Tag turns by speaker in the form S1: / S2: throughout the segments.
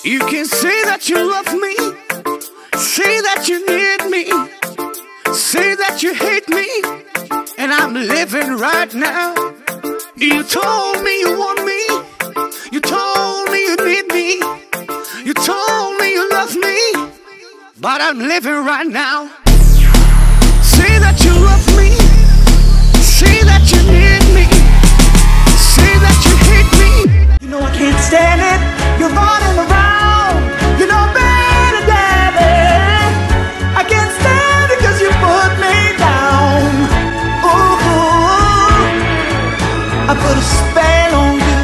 S1: You can say that you love me, say that you need me, say that you hate me, and I'm living right now. You told me you want me, you told me you need me, you told me you love me, but I'm living right now. Say that you love me, say that you need me, say that you hate me.
S2: You know I can't stand it, you're running around, you know better, daddy. I can't stand it cause you put me down. Ooh, I put a spell on you.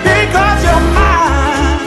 S2: Because you're mine.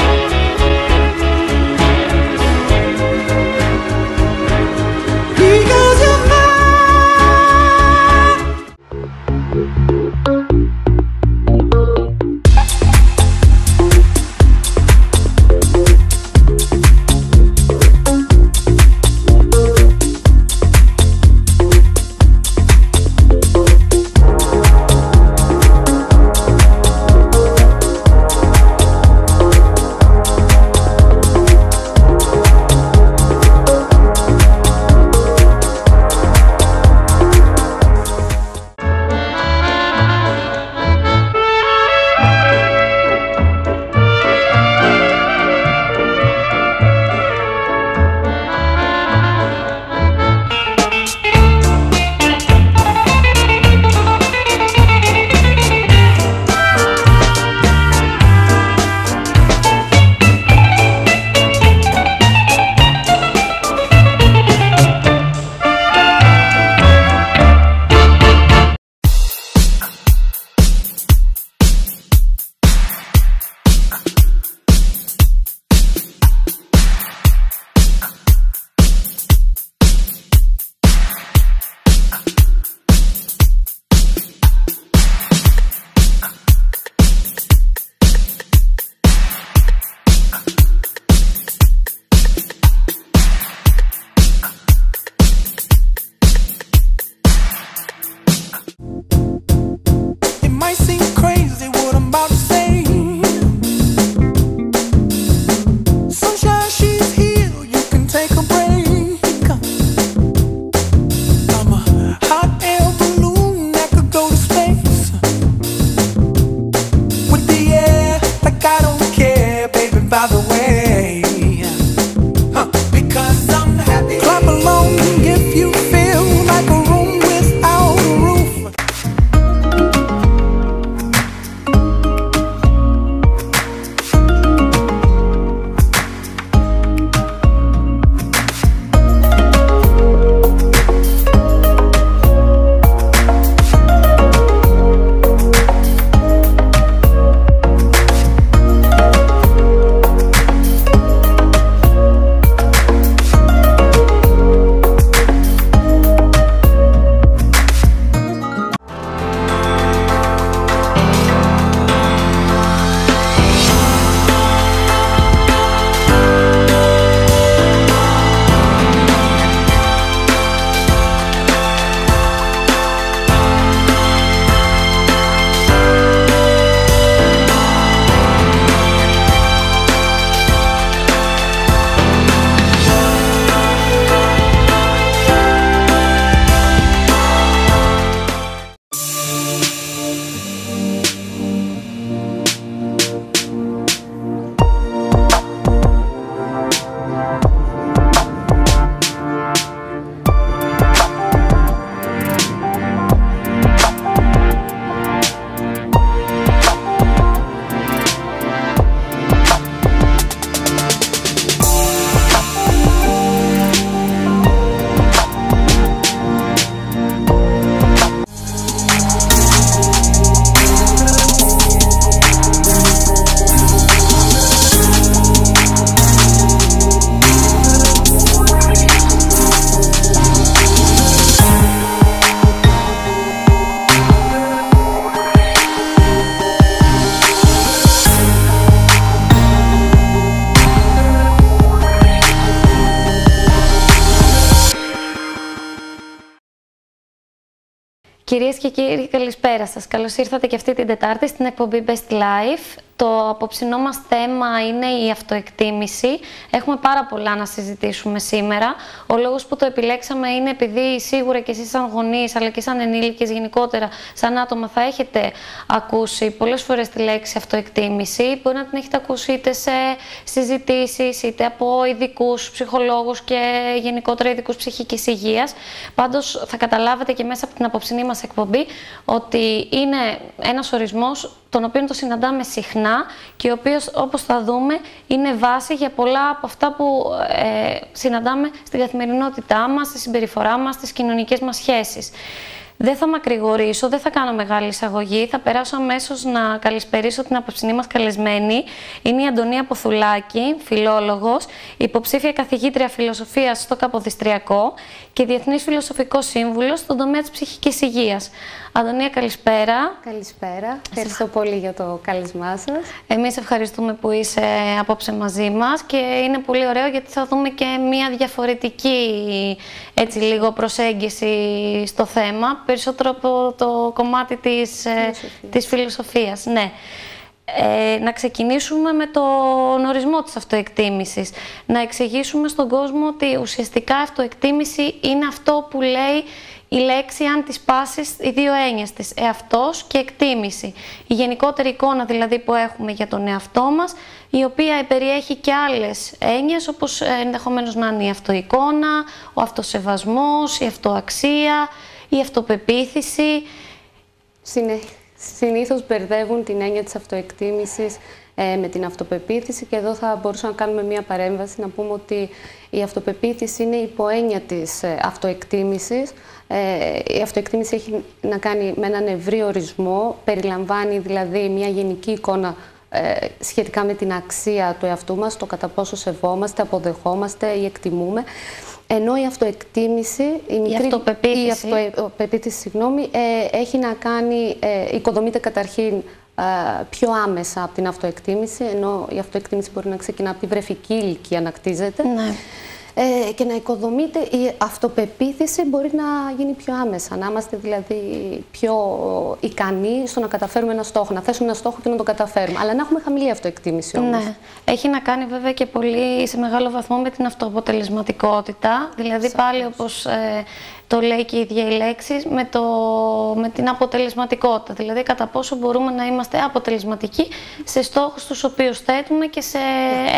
S3: Κυρίες και κύριοι, καλησπέρα σας. Καλώς ήρθατε και αυτή την Τετάρτη στην εκπομπή Best Life. Το απόψινό μας θέμα είναι η αυτοεκτίμηση. Έχουμε πάρα πολλά να συζητήσουμε σήμερα. Ο λόγος που το επιλέξαμε είναι επειδή σίγουρα και εσείς σαν γονείς, αλλά και σαν ενήλικες γενικότερα, σαν άτομα, θα έχετε ακούσει πολλές φορές τη λέξη αυτοεκτίμηση. Μπορεί να την έχετε ακούσει είτε σε συζητήσεις, είτε από ειδικούς ψυχολόγους και γενικότερα ειδικούς ψυχικής υγείας. Πάντως θα καταλάβετε και μέσα από την απόψινή μας εκπομπή ότι είναι ένας ορισμός τον οποίο το συναντάμε συχνά και ο οποίος, όπως θα δούμε, είναι βάση για πολλά από αυτά που συναντάμε στην καθημερινότητά μας, στη συμπεριφορά μας, στις κοινωνικές μας σχέσεις. Δεν θα μακρηγορήσω, δεν θα κάνω μεγάλη εισαγωγή, θα περάσω αμέσως να καλησπερίσω την απόψινή μας καλεσμένη. Είναι η Αντωνία Ποθουλάκη, φιλόλογος, υποψήφια καθηγήτρια φιλοσοφίας στο Καποδιστριακό και διεθνής φιλοσοφικός σύμβουλος στον τομέα της ψυχικής υγείας. Αντωνία, καλησπέρα.
S4: Καλησπέρα. Ευχαριστώ πολύ για το κάλεσμά σας.
S3: Εμείς ευχαριστούμε που είσαι απόψε μαζί μας και είναι πολύ ωραίο γιατί θα δούμε και μια διαφορετική έτσι λίγο προσέγγιση στο θέμα, περισσότερο από το κομμάτι της φιλοσοφίας. Ναι. Να ξεκινήσουμε με τον ορισμό της αυτοεκτίμησης. Να εξηγήσουμε στον κόσμο ότι ουσιαστικά αυτοεκτίμηση είναι αυτό που λέει η λέξη αν της πάσεις οι δύο έννοιες της, εαυτός και εκτίμηση. Η γενικότερη εικόνα δηλαδή που έχουμε για τον εαυτό μας, η οποία περιέχει και άλλες έννοιες, όπως ενδεχομένως να είναι η αυτοεικόνα, ο αυτοσεβασμός, η αυτοαξία, η αυτοπεποίθηση.
S4: Συνήθως μπερδεύουν την έννοια της αυτοεκτίμησης με την αυτοπεποίθηση και εδώ θα μπορούσαμε να κάνουμε μία παρέμβαση, να πούμε ότι η αυτοπεποίθηση είναι η υποέννοια της αυτοεκτίμησης. Η αυτοεκτίμηση έχει να κάνει με έναν ευρύ ορισμό, περιλαμβάνει δηλαδή μια γενική εικόνα σχετικά με την αξία του εαυτού μας, το κατά πόσο σεβόμαστε, αποδεχόμαστε ή εκτιμούμε. Ενώ η αυτοεκτίμηση, η αυτοπεποίθηση, έχει να κάνει, οικοδομείται καταρχήν πιο άμεσα από την αυτοεκτίμηση, ενώ η αυτοεκτίμηση μπορεί να ξεκινά από τη βρεφική ηλικία, να κτίζεται. Ναι. Και να οικοδομείται, η αυτοπεποίθηση μπορεί να γίνει πιο άμεσα, να είμαστε δηλαδή πιο ικανοί στο να καταφέρουμε ένα στόχο, να θέσουμε ένα στόχο και να το καταφέρουμε, αλλά να έχουμε χαμηλή αυτοεκτίμηση όμως. Ναι. Έχει να κάνει βέβαια και πολύ σε μεγάλο βαθμό με την αυτοαποτελεσματικότητα, δηλαδή πάλι όπως το λέει και η ίδια η λέξη, με την αποτελεσματικότητα, δηλαδή κατά πόσο μπορούμε να είμαστε αποτελεσματικοί σε στόχους τους οποίους θέτουμε και σε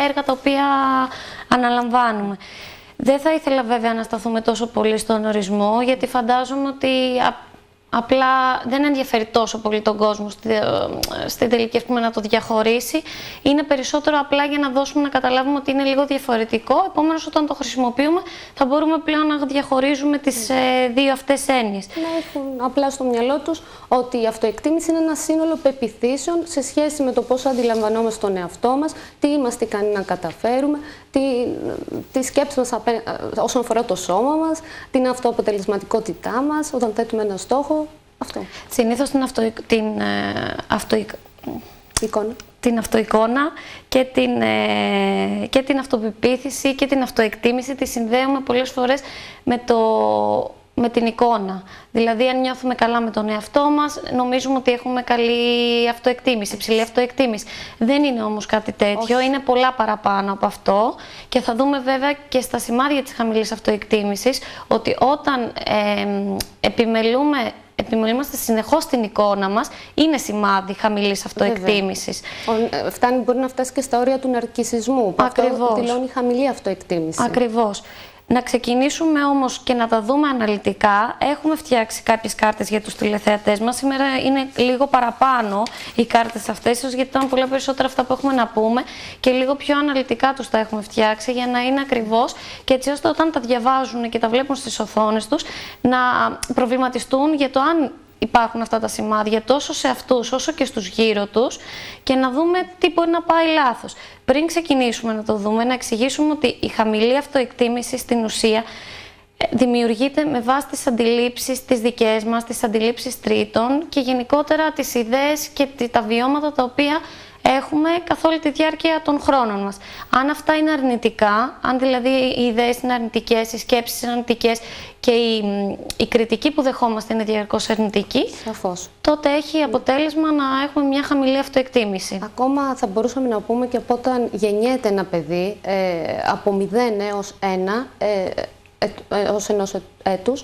S4: έργα τα οποία αναλαμβάνουμε. Δεν θα ήθελα βέβαια να σταθούμε τόσο πολύ στον ορισμό, γιατί φαντάζομαι ότι απλά δεν ενδιαφέρει τόσο πολύ τον κόσμο στην τελική να το διαχωρίσει. Είναι περισσότερο απλά για να δώσουμε να καταλάβουμε ότι είναι λίγο διαφορετικό. Επομένως, όταν το χρησιμοποιούμε, θα μπορούμε πλέον να διαχωρίζουμε τις δύο αυτές έννοιες. Να έχουν απλά στο μυαλό τους ότι η αυτοεκτίμηση είναι ένα σύνολο πεποιθήσεων σε σχέση με το πώς αντιλαμβανόμαστε τον εαυτό μας, τι είμαστε ικανοί να καταφέρουμε, τη σκέψη μας όσον αφορά το σώμα μας, την αυτοαποτελεσματικότητά μας όταν θέτουμε ένα στόχο. Αυτό. Συνήθως την αυτοεικόνα και την αυτοπεποίθηση και την αυτοεκτίμηση τη συνδέουμε πολλές φορές με την εικόνα. Δηλαδή, αν νιώθουμε καλά με τον εαυτό μας, νομίζουμε ότι έχουμε καλή αυτοεκτίμηση, ψηλή αυτοεκτίμηση. Δεν είναι όμως κάτι τέτοιο, είναι πολλά παραπάνω από αυτό και θα δούμε βέβαια και στα σημάδια της χαμηλής αυτοεκτίμησης ότι όταν επιμελούμαστε συνεχώς την εικόνα μας, είναι σημάδι χαμηλής αυτοεκτίμησης. Μπορεί να φτάσει και στα όρια του ναρκισσισμού, που αυτό δηλώνει χαμηλή αυτοεκτίμηση. Ακριβώς. Να ξεκινήσουμε όμως και να τα δούμε αναλυτικά. Έχουμε φτιάξει κάποιες κάρτες για τους τηλεθεατές μας. Σήμερα είναι λίγο παραπάνω οι κάρτες αυτές, γιατί ήταν πολλά περισσότερα αυτά που έχουμε να πούμε και λίγο πιο αναλυτικά τους τα έχουμε φτιάξει για να είναι ακριβώς και έτσι ώστε όταν τα διαβάζουν και τα βλέπουν στις οθόνες τους να προβληματιστούν για το αν υπάρχουν αυτά τα σημάδια τόσο σε αυτούς όσο και στους γύρω τους και να δούμε τι μπορεί να πάει λάθος. Πριν ξεκινήσουμε να το δούμε, να εξηγήσουμε ότι η χαμηλή αυτοεκτίμηση στην ουσία δημιουργείται με βάση τις αντιλήψεις τις δικές μας, τις αντιλήψεις τρίτων και γενικότερα τις ιδέες και τα βιώματα τα οποία
S3: έχουμε καθ' όλη τη διάρκεια των χρόνων μας. Αν αυτά είναι αρνητικά, αν δηλαδή οι ιδέες είναι αρνητικές, οι σκέψεις είναι αρνητικές και η κριτική που δεχόμαστε είναι διαρκώς αρνητική,
S4: σαφώς,
S3: τότε έχει αποτέλεσμα να έχουμε μια χαμηλή αυτοεκτίμηση.
S4: Ακόμα θα μπορούσαμε να πούμε και από όταν γεννιέται ένα παιδί, από 0 έως 1, ως ενός έτους,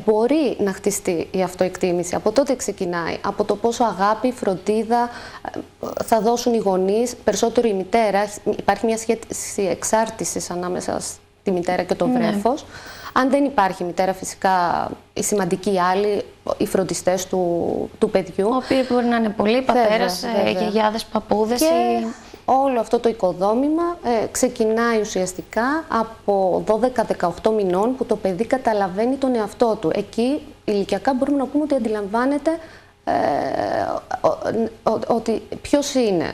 S4: μπορεί να χτιστεί η αυτοεκτίμηση. Από τότε ξεκινάει. Από το πόσο αγάπη, φροντίδα θα δώσουν οι γονείς, περισσότερο η μητέρα. Υπάρχει μια σχέση εξάρτησης ανάμεσα στη μητέρα και το βρέφος. Αν δεν υπάρχει μητέρα, φυσικά οι σημαντικοί άλλοι, οι φροντιστές του παιδιού.
S3: Οι οποίοι μπορεί να είναι πολλοί, πατέρας, γιαγιάδες, παππούδες.
S4: Όλο αυτό το οικοδόμημα ξεκινάει ουσιαστικά από 12-18 μηνών που το παιδί καταλαβαίνει τον εαυτό του. Εκεί ηλικιακά μπορούμε να πούμε ότι αντιλαμβάνεται ότι ποιος είναι.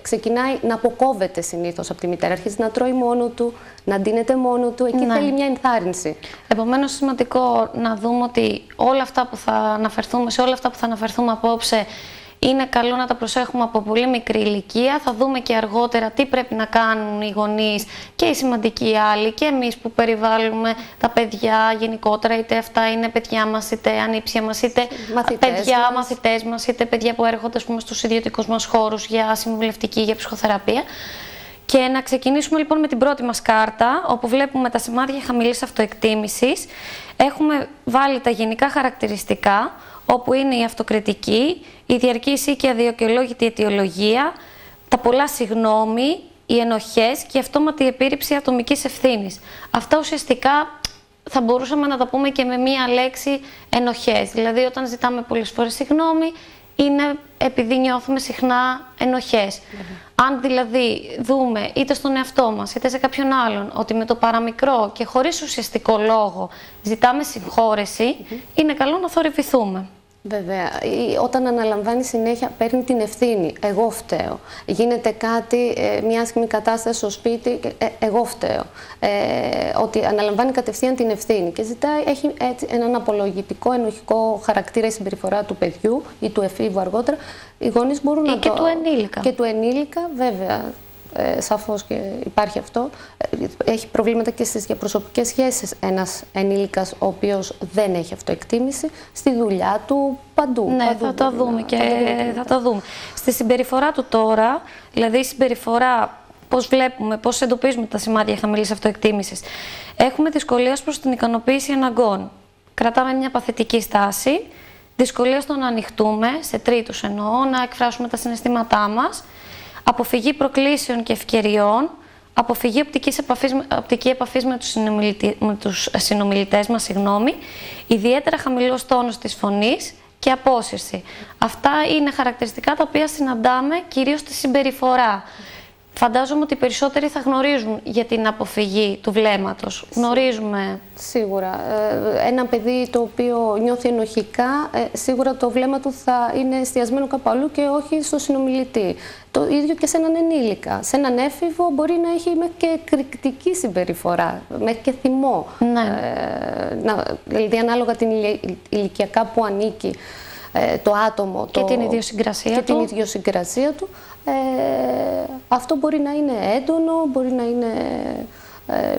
S4: Ξεκινάει να αποκόβεται συνήθως από τη μητέρα. Αρχίζει να τρώει μόνο του, να ντύνεται μόνο του. Εκεί θέλει μια ενθάρρυνση.
S3: Επομένως, σημαντικό να δούμε ότι όλα αυτά που θα αναφερθούμε, σε όλα αυτά που θα αναφερθούμε απόψε, είναι καλό να τα προσέχουμε από πολύ μικρή ηλικία. Θα δούμε και αργότερα τι πρέπει να κάνουν οι γονείς και οι σημαντικοί άλλοι και εμείς που περιβάλλουμε τα παιδιά γενικότερα, είτε αυτά είναι παιδιά μας, είτε ανήψια μας, είτε μαθητές μας, είτε παιδιά που έρχονται στους ιδιωτικούς μας χώρους για συμβουλευτική, για ψυχοθεραπεία. Και να ξεκινήσουμε λοιπόν με την πρώτη μας κάρτα, όπου βλέπουμε τα σημάδια χαμηλής αυτοεκτίμησης. Έχουμε βάλει τα γενικά χαρακτηριστικά, όπου είναι η αυτοκριτική, η διαρκής ή και αδικαιολόγητη αιτιολογία, τα πολλά συγγνώμη, οι ενοχές και η αυτόματη επίρρηψη ατομικής ευθύνης. Αυτά ουσιαστικά θα μπορούσαμε να τα πούμε και με μία λέξη ενοχές. Δηλαδή, όταν ζητάμε πολλές φορές συγγνώμη, είναι επειδή νιώθουμε συχνά ενοχές. Αν δηλαδή δούμε είτε στον εαυτό μας είτε σε κάποιον άλλον ότι με το παραμικρό και χωρίς ουσιαστικό λόγο ζητάμε συγχώρεση, είναι καλό να θορυβηθούμε.
S4: Βέβαια, όταν αναλαμβάνει συνέχεια, παίρνει την ευθύνη. Εγώ φταίω. Γίνεται κάτι, μια άσχημη κατάσταση στο σπίτι, εγώ φταίω. Ότι αναλαμβάνει κατευθείαν την ευθύνη και ζητάει, έχει έτσι έναν απολογητικό, ενοχικό χαρακτήρα η συμπεριφορά του παιδιού ή του εφήβου αργότερα. Οι γονείς μπορούν να
S3: και του ενήλικα.
S4: Και του ενήλικα, βέβαια. Σαφώς και υπάρχει αυτό. Έχει προβλήματα και στις διαπροσωπικές σχέσεις ένας ενήλικας ο οποίος δεν έχει αυτοεκτίμηση, στη δουλειά του, παντού.
S3: Ναι, θα το δούμε και θα το δούμε. Στη συμπεριφορά του τώρα, δηλαδή η συμπεριφορά, πώς βλέπουμε, πώς εντοπίζουμε τα σημάδια χαμηλής αυτοεκτίμησης. Έχουμε δυσκολία προς την ικανοποίηση αναγκών. Κρατάμε μια παθητική στάση, δυσκολία στο να ανοιχτούμε, σε τρίτους εννοώ, να εκφράσουμε τα συναισθήματά μας. Αποφυγή προκλήσεων και ευκαιριών, αποφυγή οπτική επαφής με τους συνομιλητές μας, ιδιαίτερα χαμηλός τόνος της φωνής και απόσυρση. Αυτά είναι χαρακτηριστικά τα οποία συναντάμε κυρίως στη συμπεριφορά. Φαντάζομαι ότι οι περισσότεροι θα γνωρίζουν για την αποφυγή του βλέμματος. Γνωρίζουμε.
S4: Σίγουρα. Ένα παιδί το οποίο νιώθει ενοχικά, σίγουρα το βλέμμα του θα είναι εστιασμένο κάπου αλλού και όχι στο συνομιλητή. Το ίδιο και σε έναν ενήλικα. Σε έναν έφηβο μπορεί να έχει μέχρι και εκρηκτική συμπεριφορά, μέχρι και θυμό.
S3: Ναι.
S4: Δηλαδή, ανάλογα την ηλικιακά που ανήκει το άτομο
S3: και την ιδιοσυγκρασία
S4: του. Αυτό μπορεί να είναι έντονο, μπορεί να είναι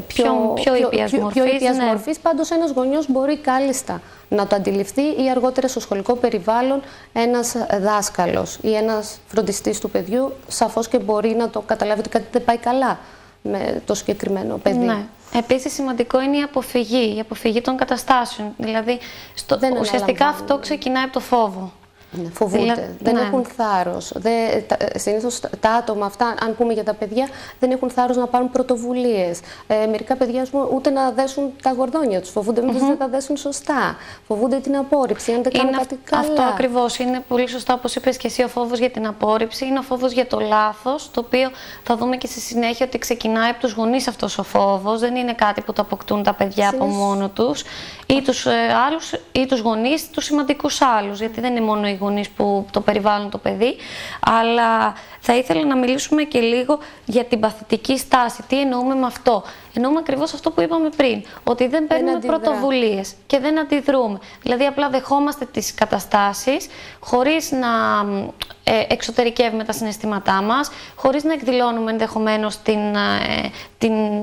S4: πιο ήπιας μορφής. Πάντως ένας γονιός μπορεί κάλλιστα να το αντιληφθεί ή αργότερα στο σχολικό περιβάλλον ένας δάσκαλος ή ένας φροντιστής του παιδιού σαφώς και μπορεί να το καταλάβει ότι κάτι δεν πάει καλά με το συγκεκριμένο παιδί.
S3: Ναι. Επίσης σημαντικό είναι η αποφυγή των καταστάσεων. Δηλαδή ουσιαστικά αυτό ξεκινάει από το φόβο.
S4: Ναι, φοβούνται, δεν έχουν θάρρος. Συνήθως τα άτομα αυτά, αν πούμε για τα παιδιά, δεν έχουν θάρρος να πάρουν πρωτοβουλίες. Μερικά παιδιά ούτε να δέσουν τα γορδόνια τους. Φοβούνται μήπως δεν τα δέσουν σωστά. Φοβούνται την απόρριψη, αν δεν κάνουν κάτι καλά.
S3: Αυτό ακριβώς. Είναι πολύ σωστά, όπως είπες και εσύ, ο φόβος για την απόρριψη. Είναι ο φόβος για το λάθος, το οποίο θα δούμε και στη συνέχεια ότι ξεκινάει από τους γονείς αυτός ο φόβος. Δεν είναι κάτι που το αποκτούν τα παιδιά από μόνο τους ή τους άλλους ή τους γονείς, τους σημαντικούς άλλους. Γιατί δεν είναι μόνο οι γονείς που το περιβάλλουν το παιδί. Αλλά θα ήθελα να μιλήσουμε και λίγο για την παθητική στάση. Τι εννοούμε με αυτό? Εννοούμε ακριβώς αυτό που είπαμε πριν, ότι δεν παίρνουμε πρωτοβουλίες και δεν αντιδρούμε. Δηλαδή απλά δεχόμαστε τις καταστάσεις χωρίς να εξωτερικεύουμε τα συναισθήματά μας, χωρίς να εκδηλώνουμε ενδεχομένως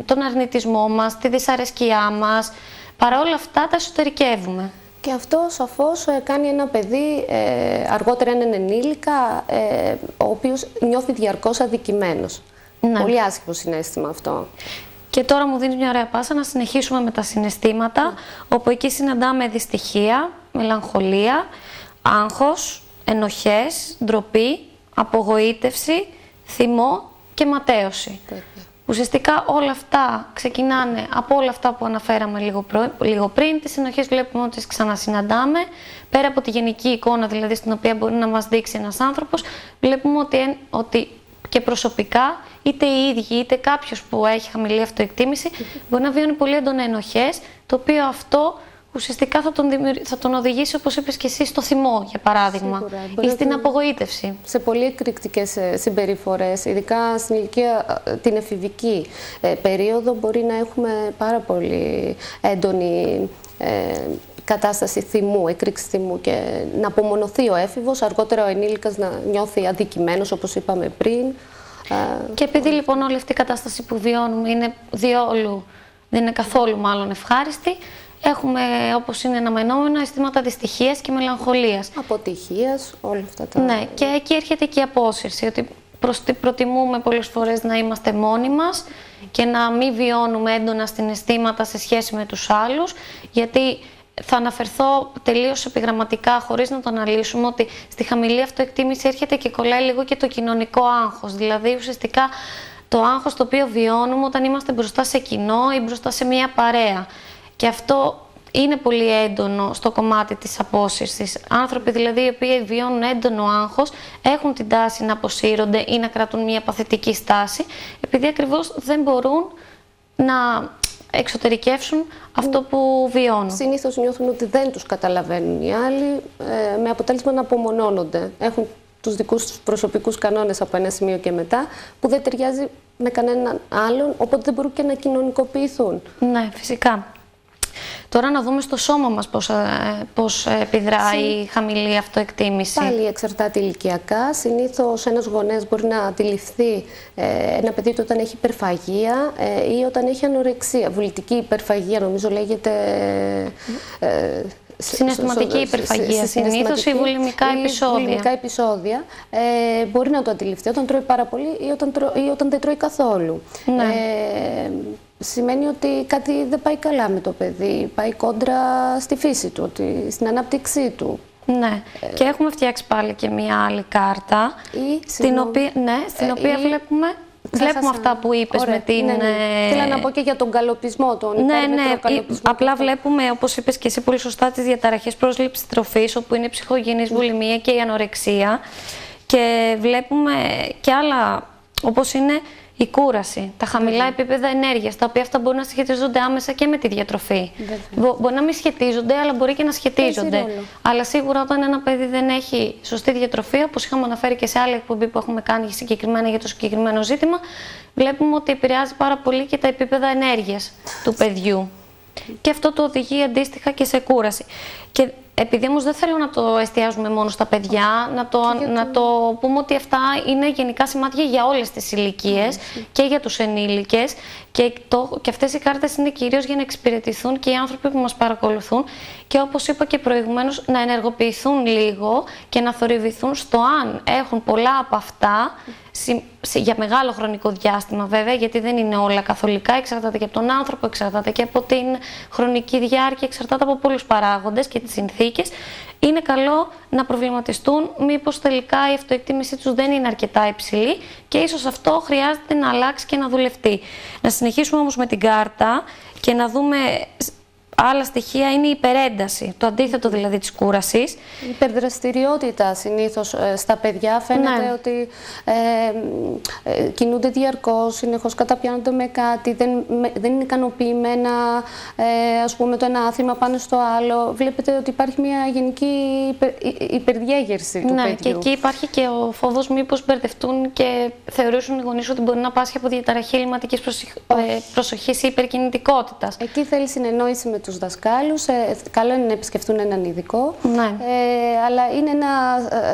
S3: τον αρνητισμό μας, τη δυσαρέσκειά μας. Παρά όλα αυτά τα εσωτερικεύουμε.
S4: Και αυτό σαφώς κάνει ένα παιδί, αργότερα έναν ενήλικα, ο οποίος νιώθει διαρκώς αδικημένος.
S3: Ναι.
S4: Πολύ άσχημο συναίσθημα αυτό.
S3: Και τώρα μου δίνεις μια ωραία πάσα να συνεχίσουμε με τα συναισθήματα, όπου εκεί συναντάμε δυστυχία, μελαγχολία, άγχος, ενοχές, ντροπή, απογοήτευση, θυμό και ματέωση. Ουσιαστικά όλα αυτά ξεκινάνε από όλα αυτά που αναφέραμε λίγο πριν. Τις ενοχές βλέπουμε ότι τις ξανασυναντάμε. Πέρα από τη γενική εικόνα, δηλαδή στην οποία μπορεί να μας δείξει ένας άνθρωπος, βλέπουμε ότι και προσωπικά, είτε οι ίδιοι είτε κάποιος που έχει χαμηλή αυτοεκτίμηση, μπορεί να βιώνει πολύ έντονα ενοχές, το οποίο αυτό ουσιαστικά θα τον οδηγήσει, όπως είπες και εσύ, στο θυμό, για παράδειγμα, ή στην απογοήτευση.
S4: Σε πολύ εκρηκτικές συμπεριφορές, ειδικά στην ηλικία την εφηβική περίοδο, μπορεί να έχουμε πάρα πολύ έντονη κατάσταση θυμού, εκρήξη θυμού, και να απομονωθεί ο έφηβος, αργότερα ο ενήλικας να νιώθει αδικημένος, όπως είπαμε πριν.
S3: Και επειδή λοιπόν όλη αυτή η κατάσταση που βιώνουμε είναι δεν είναι καθόλου μάλλον ευχάριστη, έχουμε, όπως είναι αναμενόμενο, αισθήματα δυστυχίας και μελαγχολίας.
S4: Αποτυχίας, όλα αυτά τα...
S3: Ναι, και εκεί έρχεται και η απόσυρση, ότι προτιμούμε πολλές φορές να είμαστε μόνοι μας και να μην βιώνουμε έντονα συναισθήματα σε σχέση με τους άλλους, γιατί θα αναφερθώ τελείως επιγραμματικά, χωρίς να το αναλύσουμε, ότι στη χαμηλή αυτοεκτίμηση έρχεται και κολλάει λίγο και το κοινωνικό άγχος. Δηλαδή, ουσιαστικά, το άγχος το οποίο βιώνουμε όταν είμαστε μπροστά σε κοινό ή μπροστά σε μια παρέα. Και αυτό είναι πολύ έντονο στο κομμάτι της απόσυρσης. Άνθρωποι δηλαδή οι οποίοι βιώνουν έντονο άγχος έχουν την τάση να αποσύρονται ή να κρατούν μια παθητική στάση, επειδή ακριβώς δεν μπορούν να εξωτερικεύσουν αυτό που βιώνουν.
S4: Συνήθως νιώθουν ότι δεν τους καταλαβαίνουν οι άλλοι, με αποτέλεσμα να απομονώνονται. Έχουν τους δικούς τους προσωπικούς κανόνες από ένα σημείο και μετά, που δεν ταιριάζει με κανέναν άλλον, οπότε δεν μπορούν και να κοινωνικοποιηθούν.
S3: Ναι, φυσικά. Τώρα να δούμε στο σώμα μας πώς επιδράει η χαμηλή αυτοεκτίμηση. Πάλι
S4: εξαρτάται ηλικιακά. Συνήθως ένας γονέας μπορεί να αντιληφθεί ένα παιδί του όταν έχει υπερφαγία ή όταν έχει ανορεξία. Βουλητική υπερφαγία νομίζω λέγεται...
S3: Συναισθηματική υπερφαγία συνήθως ή βουλημικά επεισόδια.
S4: Βουλημικά επεισόδια. Μπορεί να το αντιληφθεί όταν τρώει πάρα πολύ ή όταν δεν τρώει καθόλου.
S3: Ναι.
S4: Σημαίνει ότι κάτι δεν πάει καλά με το παιδί, πάει κόντρα στη φύση του, στην ανάπτυξή του.
S3: Ναι, και έχουμε φτιάξει πάλι και μία άλλη κάρτα, στην οποία βλέπουμε αυτά που είπες. Ωραία, με την...
S4: Θέλω να πω και για τον καλοπισμό, τον υπέρμετρο.
S3: Απλά βλέπουμε, όπως είπες και εσύ πολύ σωστά, τις διαταραχές πρόσληψης τροφής, όπου είναι η ψυχογενής βουλημία και η ανορεξία. Και βλέπουμε και άλλα, όπως είναι η κούραση, τα χαμηλά επίπεδα ενέργειας, τα οποία αυτά μπορούν να σχετίζονται άμεσα και με τη διατροφή. Μπορεί να μην σχετίζονται, αλλά μπορεί και να σχετίζονται. Αλλά σίγουρα όταν ένα παιδί δεν έχει σωστή διατροφή, όπως είχαμε αναφέρει και σε άλλη εκπομπή που έχουμε κάνει συγκεκριμένα για το συγκεκριμένο ζήτημα, βλέπουμε ότι επηρεάζει πάρα πολύ και τα επίπεδα ενέργειας του παιδιού. Και αυτό το οδηγεί αντίστοιχα και σε κούραση. Και επειδή όμως δεν θέλω να το εστιάζουμε μόνο στα παιδιά, να το πούμε ότι αυτά είναι γενικά σημάδια για όλες τις ηλικίες και για τους ενήλικες, και αυτές οι κάρτες είναι κυρίως για να εξυπηρετηθούν και οι άνθρωποι που μας παρακολουθούν, και όπως είπα και προηγουμένως, να ενεργοποιηθούν λίγο και να θορυβηθούν στο αν έχουν πολλά από αυτά για μεγάλο χρονικό διάστημα, βέβαια, γιατί δεν είναι όλα καθολικά, εξαρτάται και από τον άνθρωπο, εξαρτάται και από την χρονική διάρκεια, εξαρτάται από πολλούς παράγοντες και τις συνθήκες. Είναι καλό να προβληματιστούν μήπως τελικά η αυτοεκτίμησή τους δεν είναι αρκετά υψηλή και ίσως αυτό χρειάζεται να αλλάξει και να δουλευτεί. Να συνεχίσουμε όμως με την κάρτα και να δούμε άλλα στοιχεία είναι η υπερένταση, το αντίθετο δηλαδή της κούρασης.
S4: Η υπερδραστηριότητα συνήθως στα παιδιά φαίνεται ότι κινούνται διαρκώς, συνεχώς καταπιάνονται με κάτι, δεν είναι ικανοποιημένα, ας πούμε, το ένα άθλημα πάνω στο άλλο. Βλέπετε ότι υπάρχει μια γενική υπερδιέγερση του παιδιού.
S3: Και εκεί υπάρχει και ο φόβος μήπως μπερδευτούν και θεωρήσουν οι γονείς ότι μπορεί να πάσχει από διαταραχή ελλειμματικής προσοχής ή υπερκινητικότητας.
S4: Εκεί θέλει συνεννόηση με τους δασκάλους. Καλό είναι να επισκεφτούν έναν ειδικό. Αλλά είναι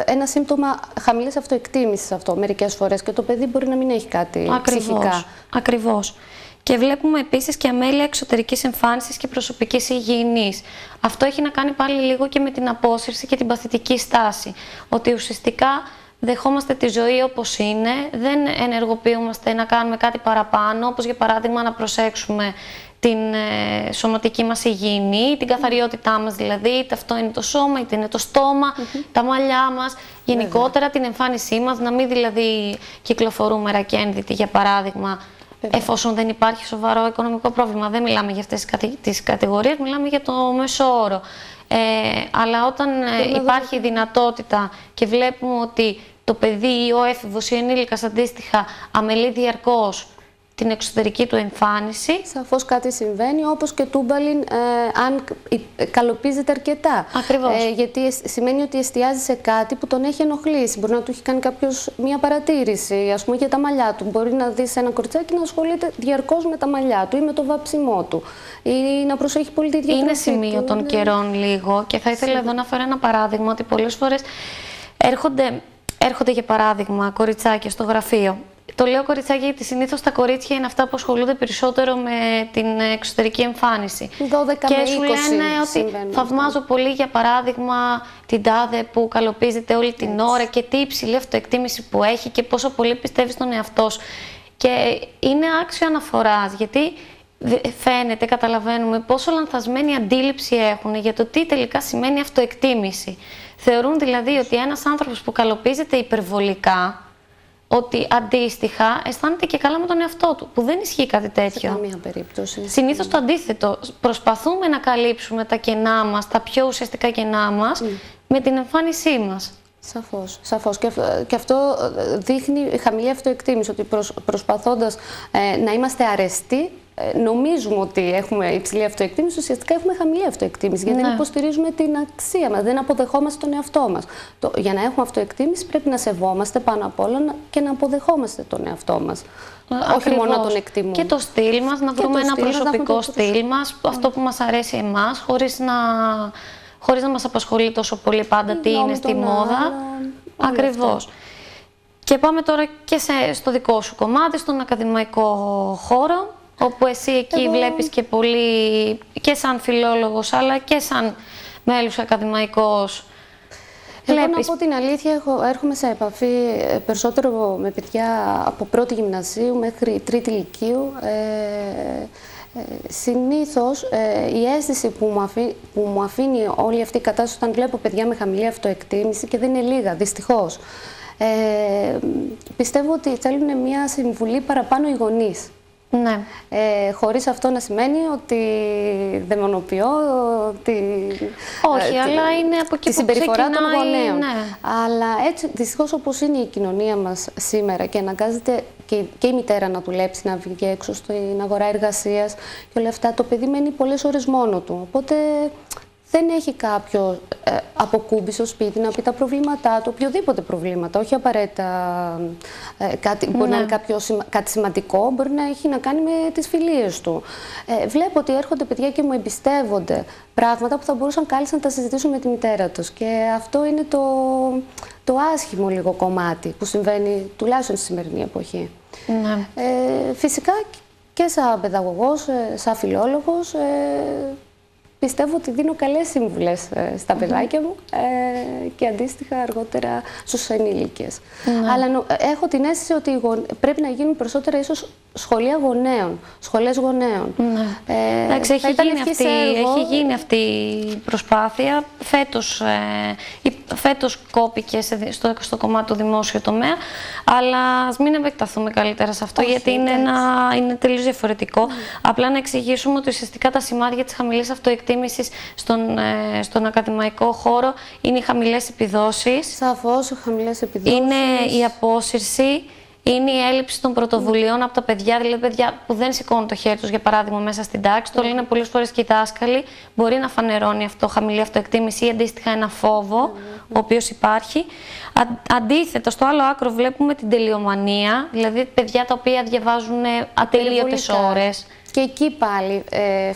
S4: ένα σύμπτωμα χαμηλής αυτοεκτίμησης αυτό μερικές φορές και το παιδί μπορεί να μην έχει κάτι ψυχικά.
S3: Ακριβώς. Και βλέπουμε επίσης και αμέλεια εξωτερικής εμφάνισης και προσωπικής υγιεινής. Αυτό έχει να κάνει πάλι λίγο και με την απόσυρση και την παθητική στάση. Ότι ουσιαστικά δεχόμαστε τη ζωή όπως είναι, δεν ενεργοποιούμαστε να κάνουμε κάτι παραπάνω, όπως για παράδειγμα να προσέξουμε την σωματική μας υγιεινή, την καθαριότητά μας δηλαδή, είτε αυτό είναι το σώμα, είτε είναι το στόμα, τα μαλλιά μας, γενικότερα την εμφάνισή μας, να μην δηλαδή κυκλοφορούμε ρακένδυτοι για παράδειγμα, εφόσον δεν υπάρχει σοβαρό οικονομικό πρόβλημα. Δεν μιλάμε για αυτές τις κατηγορίες, μιλάμε για το μέσο όρο. Αλλά όταν υπάρχει δυνατότητα και βλέπουμε ότι το παιδί ή ο έφηβος ή ο ενήλικας αντίστοιχα αμελεί διαρκώς την εξωτερική του εμφάνιση.
S4: Σαφώς κάτι συμβαίνει, όπως και τούμπαλιν αν καλοπίζεται αρκετά.
S3: Ακριβώς.
S4: Γιατί σημαίνει ότι εστιάζει σε κάτι που τον έχει ενοχλήσει. Μπορεί να του έχει κάνει κάποιος μία παρατήρηση, ας πούμε για τα μαλλιά του. Μπορεί να δει ένα κοριτσάκι να ασχολείται διαρκώς με τα μαλλιά του ή με το βάψιμό του. Ή να προσέχει πολύ τη διατροφή.
S3: Είναι σημείο των καιρών λίγο και θα ήθελα εδώ να φέρω ένα παράδειγμα ότι πολλές φορές έρχονται για παράδειγμα κοριτσάκια στο γραφείο. Το λέω κοριτσάκια γιατί συνήθως τα κορίτσια είναι αυτά που ασχολούνται περισσότερο με την εξωτερική εμφάνιση.
S4: 12
S3: και
S4: με 20
S3: σου λένε ότι θαυμάζω πολύ για παράδειγμα την τάδε που καλοπίζεται όλη την ώρα και τι υψηλή αυτοεκτίμηση που έχει και πόσο πολύ πιστεύει στον εαυτό σου. Και είναι άξιο αναφοράς γιατί φαίνεται, καταλαβαίνουμε πόσο λανθασμένη αντίληψη έχουν για το τι τελικά σημαίνει αυτοεκτίμηση. Θεωρούν δηλαδή ότι ένας άνθρωπος που καλοπίζεται υπερβολικά, ότι αντίστοιχα αισθάνεται και καλά με τον εαυτό του, που δεν ισχύει κάτι τέτοιο.
S4: Σε καμία περίπτωση.
S3: Συνήθως το αντίθετο. Προσπαθούμε να καλύψουμε τα κενά μας, τα πιο ουσιαστικά κενά μας, με την εμφάνισή μας.
S4: Σαφώς, σαφώς. Και αυτό δείχνει χαμηλή αυτοεκτίμηση, ότι προσπαθώντας να είμαστε αρεστοί, νομίζουμε ότι έχουμε υψηλή αυτοεκτίμηση, ουσιαστικά έχουμε χαμηλή αυτοεκτίμηση, γιατί δεν υποστηρίζουμε την αξία μας, δεν αποδεχόμαστε τον εαυτό μας. Για να έχουμε αυτοεκτίμηση πρέπει να σεβόμαστε πάνω απ' όλα και να αποδεχόμαστε τον εαυτό μας. Όχι μόνο να τον εκτιμούμε.
S3: Και το στυλ μας, να βρούμε ένα προσωπικό στυλ μας, αυτό που μας αρέσει εμάς, χωρίς να μας απασχολεί τόσο πολύ πάντα τι είναι στη μόδα. Ακριβώς. Και πάμε τώρα και στο δικό σου κομμάτι, στον ακαδημαϊκό χώρο, όπου εσύ εκεί βλέπεις και πολύ, και σαν φιλόλογος, αλλά και σαν μέλος ακαδημαϊκός.
S4: Εγώ να πω την αλήθεια, έρχομαι σε επαφή περισσότερο με παιδιά από πρώτη γυμνασίου μέχρι τρίτη λυκείου. Συνήθως η αίσθηση που μου αφήνει όλη αυτή η κατάσταση όταν βλέπω παιδιά με χαμηλή αυτοεκτίμηση, και δεν είναι λίγα, δυστυχώς, πιστεύω ότι θέλουν μια συμβουλή παραπάνω οι γονείς.
S3: Ναι.
S4: Χωρίς αυτό να σημαίνει ότι δαιμονοποιώ
S3: όχι, αλλά είναι από εκεί
S4: τη συμπεριφορά των γονέων.
S3: Ναι.
S4: Αλλά έτσι, δυστυχώς όπως είναι η κοινωνία μας σήμερα και αναγκάζεται και η μητέρα να δουλέψει, να βγει έξω στην αγορά εργασίας και όλα αυτά, το παιδί μένει πολλές ώρες μόνο του. Οπότε δεν έχει κάποιο αποκούμπη στο σπίτι να πει τα προβλήματά του, οποιοδήποτε προβλήματα, όχι απαραίτητα μπορεί να είναι κάτι σημαντικό, μπορεί να έχει να κάνει με τις φιλίες του. Βλέπω ότι έρχονται παιδιά και μου εμπιστεύονται πράγματα που θα μπορούσαν κάλλιστα να τα συζητήσουν με τη μητέρα τους. Και αυτό είναι το άσχημο λίγο κομμάτι που συμβαίνει τουλάχιστον στη σημερινή εποχή.
S3: Ναι.
S4: Φυσικά και σαν παιδαγωγός, σαν φιλόλογος, πιστεύω ότι δίνω καλές συμβουλές στα παιδάκια μου και αντίστοιχα αργότερα στους ενήλικες. Αλλά έχω την αίσθηση ότι έχει γίνουν περισσότερα ίσως σχολεία γονέων, σχολές γονέων.
S3: Εντάξει, έχει γίνει αυτή η προσπάθεια. Φέτος κόπηκε στο κομμάτι του δημόσιου τομέα, Αλλά ας μην επεκταθούμε καλύτερα σε αυτό, γιατί είναι τελείως διαφορετικό. Απλά να εξηγήσουμε ότι ουσιαστικά τα σημάδια της χαμηλής αυτοεκτίμησης στον ακαδημαϊκό χώρο είναι οι χαμηλές επιδόσεις.
S4: Σαφώς, χαμηλές επιδόσεις.
S3: Είναι η απόσυρση. Είναι η έλλειψη των πρωτοβουλειών από τα παιδιά, δηλαδή παιδιά που δεν σηκώνουν το χέρι τους, για παράδειγμα, μέσα στην τάξη. Το λένε πολλές φορές και οι δάσκαλοι. Μπορεί να φανερώνει αυτό χαμηλή αυτοεκτίμηση ή αντίστοιχα ένα φόβο, ο οποίος υπάρχει. Αντίθετα, στο άλλο άκρο βλέπουμε την τελειομανία, δηλαδή παιδιά τα οποία διαβάζουν ατελείωτες ώρες.
S4: Και εκεί πάλι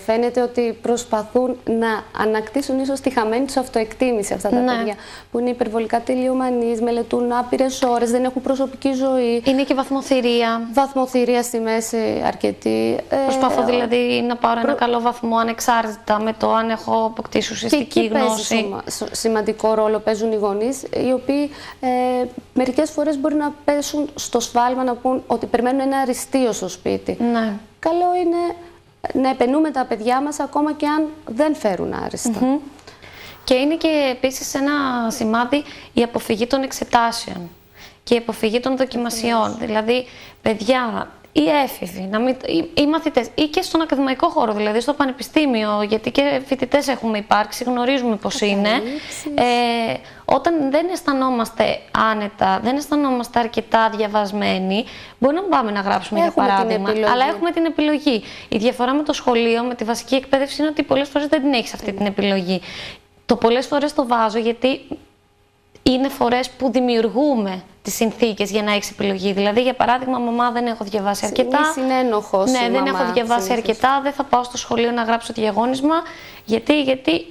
S4: φαίνεται ότι προσπαθούν να ανακτήσουν ίσως τη χαμένη τους αυτοεκτίμηση αυτά τα παιδιά που είναι υπερβολικά τελειομανείς, μελετούν άπειρες ώρες, δεν έχουν προσωπική ζωή.
S3: Είναι και βαθμοθυρία.
S4: Βαθμοθυρία στη μέση αρκετή.
S3: Προσπαθώ δηλαδή να πάρω ένα καλό βαθμό ανεξάρτητα με το αν έχω αποκτήσει ουσιαστική γνώση.
S4: Σημαντικό ρόλο παίζουν οι γονείς, οι οποίοι μερικές φορές μπορεί να πέσουν στο σφάλμα να πούν ότι περιμένουν ένα αριστείο στο σπίτι.
S3: Ναι.
S4: Καλό είναι να επενούμε τα παιδιά μας ακόμα και αν δεν φέρουν άριστα.
S3: Και είναι και επίσης ένα σημάδι η αποφυγή των εξετάσεων και η αποφυγή των δοκιμασιών. Δηλαδή, παιδιά, οι έφηβοι, οι μαθητές ή και στον ακαδημαϊκό χώρο, δηλαδή στο πανεπιστήμιο, γιατί και φοιτητές έχουμε υπάρξει, γνωρίζουμε πώς είναι. Όταν δεν αισθανόμαστε άνετα, δεν αισθανόμαστε αρκετά διαβασμένοι, μπορεί να πάμε να γράψουμε για παράδειγμα, αλλά έχουμε την επιλογή. Η διαφορά με το σχολείο, με τη βασική εκπαίδευση, είναι ότι πολλές φορές δεν την έχεις αυτή την επιλογή. Το πολλές φορές το βάζω γιατί είναι φορές που δημιουργούμε τις συνθήκες για να έχεις επιλογή. Δηλαδή, για παράδειγμα, μαμά, δεν έχω διαβάσει αρκετά.
S4: Συνένοχος.
S3: Ναι, δεν έχω διαβάσει αρκετά, δεν θα πάω στο σχολείο να γράψω διαγώνισμα.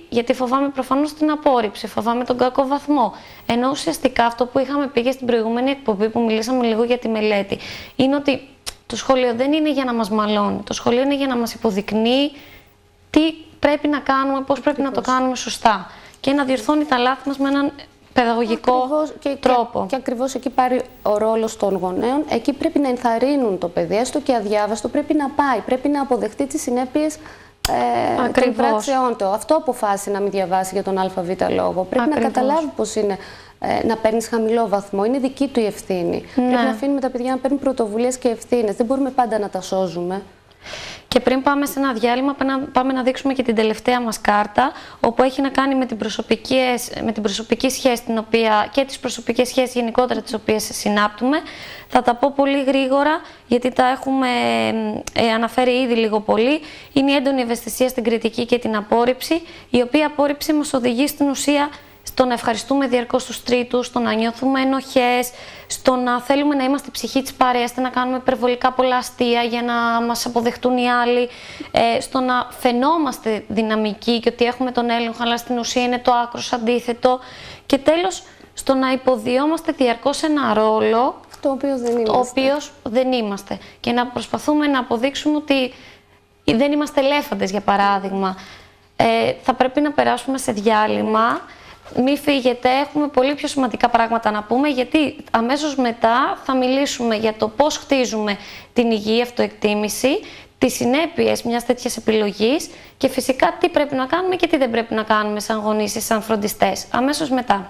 S3: Γιατί φοβάμαι προφανώς την απόρριψη, φοβάμαι τον κακό βαθμό. Ενώ ουσιαστικά αυτό που είχαμε πει και στην προηγούμενη εκπομπή, που μιλήσαμε λίγο για τη μελέτη, είναι ότι το σχολείο δεν είναι για να μας μαλώνει. Το σχολείο είναι για να μας υποδεικνύει τι πρέπει να κάνουμε, πώς πρέπει να το κάνουμε σωστά. Και να διορθώνει τα λάθη μας με έναν παιδαγωγικό τρόπο.
S4: Και ακριβώς εκεί πάρει ο ρόλος των γονέων. Εκεί πρέπει να ενθαρρύνουν το παιδί, έστω και αδιάβαστο, πρέπει να πάει, πρέπει να αποδεχτεί τις συνέπειες των πράξεών του. Αυτό αποφάσισε να μην διαβάσει για τον ΑΒ λόγο. Πρέπει να καταλάβει πώς είναι να παίρνεις χαμηλό βαθμό. Είναι δική του η ευθύνη. Πρέπει να αφήνουμε τα παιδιά να παίρνουν πρωτοβουλίες και ευθύνες. Δεν μπορούμε πάντα να τα σώζουμε.
S3: Και πριν πάμε σε ένα διάλειμμα, πάμε να δείξουμε και την τελευταία μας κάρτα, όπου έχει να κάνει με την προσωπική σχέση και τις προσωπικές σχέσεις γενικότερα τις οποίες συνάπτουμε. Θα τα πω πολύ γρήγορα, γιατί τα έχουμε αναφέρει ήδη λίγο πολύ. Είναι η έντονη ευαισθησία στην κριτική και την απόρριψη, η οποία απόρριψη μας οδηγεί στην ουσία στο να ευχαριστούμε διαρκώς τους τρίτους, στο να νιώθουμε ενοχές, στο να θέλουμε να είμαστε η ψυχή της παρέας, να κάνουμε υπερβολικά πολλά αστεία για να μας αποδεχτούν οι άλλοι, στο να φαινόμαστε δυναμικοί και ότι έχουμε τον έλεγχο, αλλά στην ουσία είναι το άκρος αντίθετο. Και τέλος, στο να υποδιόμαστε διαρκώς ένα ρόλο,
S4: το οποίος
S3: δεν είμαστε. Και να προσπαθούμε να αποδείξουμε ότι δεν είμαστε ελέφαντες, για παράδειγμα. Θα πρέπει να περάσουμε σε διάλειμμα. Μη φύγετε, έχουμε πολύ πιο σημαντικά πράγματα να πούμε, γιατί αμέσως μετά θα μιλήσουμε για το πώς χτίζουμε την υγιή αυτοεκτίμηση, τις συνέπειες μιας τέτοιας επιλογής και φυσικά τι πρέπει να κάνουμε και τι δεν πρέπει να κάνουμε σαν γονείς ή σαν φροντιστές. Αμέσως μετά.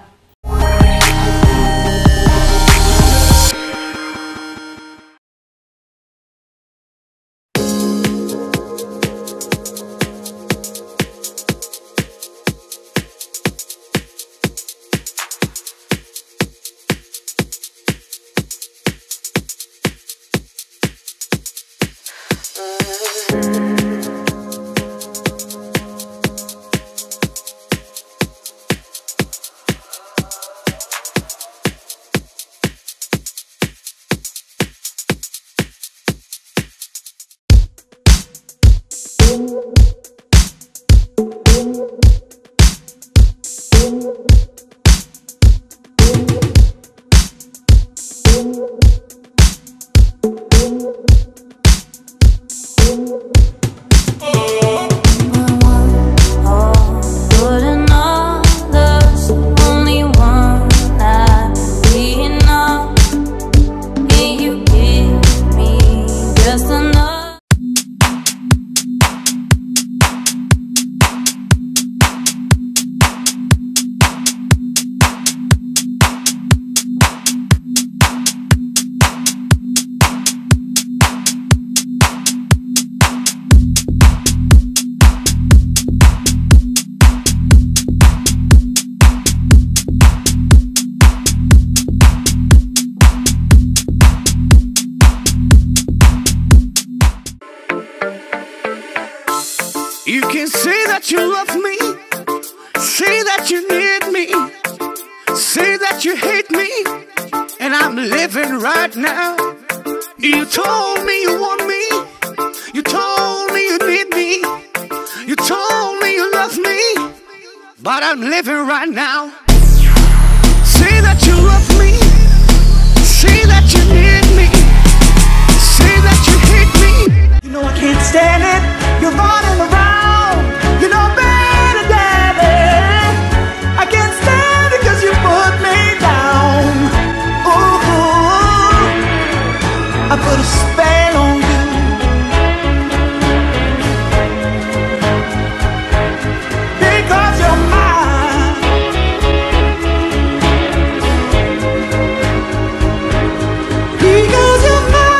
S1: that you love me. Say that you need me. Say that you hate me. And I'm living right now. You told me you want me. You told me you need me. You told me you love me. But I'm living right now. Say that you love me. Say that you need me. Say that you hate me.
S2: You know I can't stand it. You're running around. You know better, Daddy. I can't stand it 'cause you put me down. Ooh, I put a spell on you. Because you're mine. Because you're mine.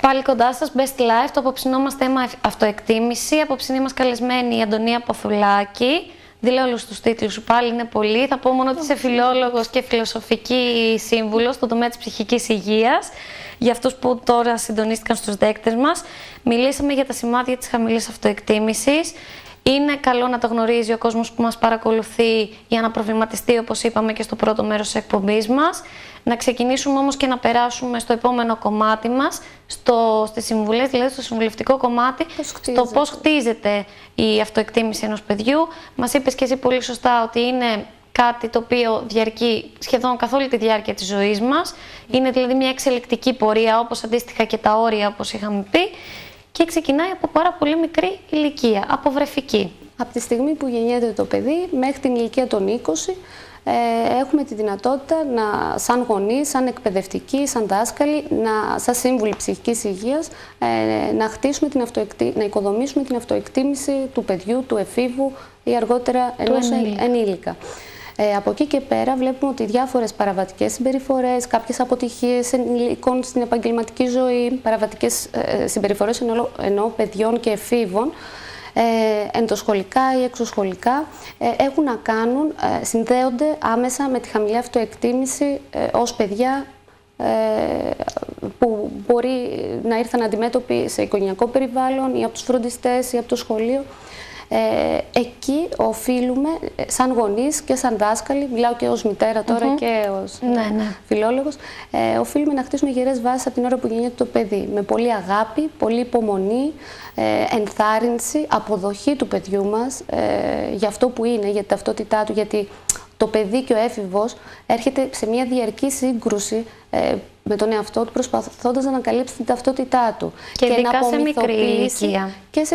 S3: Πάλι κοντά σας, Best Life, το απόψινό μας θέμα αυτοεκτίμηση. Απόψινή μας καλεσμένη η Αντωνία Ποθουλάκη. Δεν λέω όλους τους τίτλους σου, πάλι είναι πολλοί. Θα πω μόνο ότι είσαι φιλόλογος και φιλοσοφική σύμβουλος στον τομέα της ψυχικής υγείας. Για αυτούς που τώρα συντονίστηκαν στους δέκτες μας, μιλήσαμε για τα σημάδια της χαμηλής αυτοεκτίμησης. Είναι καλό να το γνωρίζει ο κόσμος που μας παρακολουθεί για να προβληματιστεί, όπως είπαμε και στο πρώτο μέρος της εκπομπής μας. Να ξεκινήσουμε όμως και να περάσουμε στο επόμενο κομμάτι μας, στις συμβουλές, δηλαδή στο συμβουλευτικό κομμάτι, στο πώς χτίζεται η αυτοεκτίμηση ενός παιδιού. Μας είπες και εσύ πολύ σωστά ότι είναι κάτι το οποίο διαρκεί σχεδόν καθ' όλη τη διάρκεια της ζωής μας. Είναι δηλαδή μια εξελικτική πορεία, όπως αντίστοιχα και τα όρια, όπως είχαμε πει. Και ξεκινάει από πάρα πολύ μικρή ηλικία, από βρεφική.
S4: Από τη στιγμή που γεννιέται το παιδί μέχρι την ηλικία των 20, έχουμε τη δυνατότητα σαν γονείς, σαν εκπαιδευτικοί, σαν δάσκαλοι, σαν σύμβουλοι ψυχικής υγείας, να οικοδομήσουμε την αυτοεκτίμηση του παιδιού, του εφήβου ή αργότερα ενός ενήλικα. Από εκεί και πέρα βλέπουμε ότι διάφορες παραβατικές συμπεριφορές, κάποιες αποτυχίες ενηλίκων στην επαγγελματική ζωή, παραβατικές συμπεριφορές εννοώ παιδιών και εφήβων, εντοσχολικά ή εξωσχολικά, έχουν να κάνουν, συνδέονται άμεσα με τη χαμηλή αυτοεκτίμηση ως παιδιά που μπορεί να ήρθαν αντιμέτωποι σε οικογενειακό περιβάλλον ή από τους φροντιστές ή από το σχολείο. Εκεί οφείλουμε σαν γονείς και σαν δάσκαλοι, μιλάω και ως μητέρα τώρα και ως φιλόλογος, οφείλουμε να χτίσουμε γερές βάσεις από την ώρα που γεννιέται το παιδί. Με πολύ αγάπη, πολύ υπομονή, ενθάρρυνση, αποδοχή του παιδιού μας για αυτό που είναι, για την ταυτότητά του, γιατί το παιδί και ο έφηβος έρχεται σε μια διαρκή σύγκρουση με τον εαυτό του, προσπαθώντας να ανακαλύψει την ταυτότητά του.
S3: Και ειδικά σε μικρή ηλικία.
S4: Και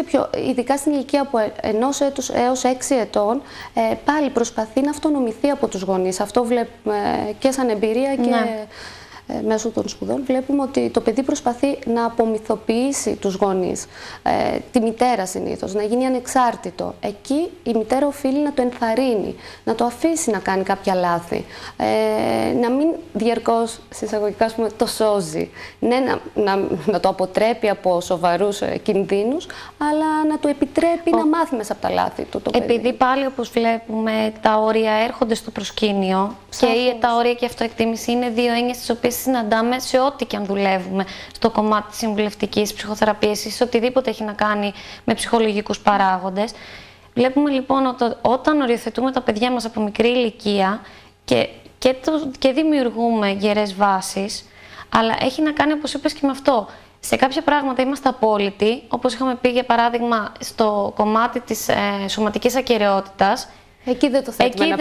S4: ειδικά στην ηλικία από 1 έτους έως 6 ετών, πάλι προσπαθεί να αυτονομηθεί από τους γονείς. Αυτό βλέπουμε και σαν εμπειρία και μέσω των σπουδών. Βλέπουμε ότι το παιδί προσπαθεί να απομυθοποιήσει τους γονείς, τη μητέρα συνήθως, να γίνει ανεξάρτητο. Εκεί η μητέρα οφείλει να το ενθαρρύνει, να το αφήσει να κάνει κάποια λάθη, να μην διαρκώς, συσσαγωγικά ας πούμε, το σώζει. Ναι, να το αποτρέπει από σοβαρούς κινδύνους, αλλά να του επιτρέπει να μάθει μέσα από τα λάθη του το παιδί.
S3: Επειδή πάλι, όπως βλέπουμε, τα όρια έρχονται στο προσκήνιο και τα όρια και η αυτοεκτίμηση είναι δύο έννοιες τις οποίες συναντάμε σε ό,τι και αν δουλεύουμε στο κομμάτι της συμβουλευτικής ψυχοθεραπείας ή σε οτιδήποτε έχει να κάνει με ψυχολογικούς παράγοντες. Βλέπουμε λοιπόν ότι όταν οριοθετούμε τα παιδιά μας από μικρή ηλικία και δημιουργούμε γερές βάσεις, αλλά έχει να κάνει, όπως είπες, και με αυτό. Σε κάποια πράγματα είμαστε απόλυτοι, όπως είχαμε πει για παράδειγμα στο κομμάτι της σωματικής ακεραιότητας.
S4: Εκεί δεν το θέτουμε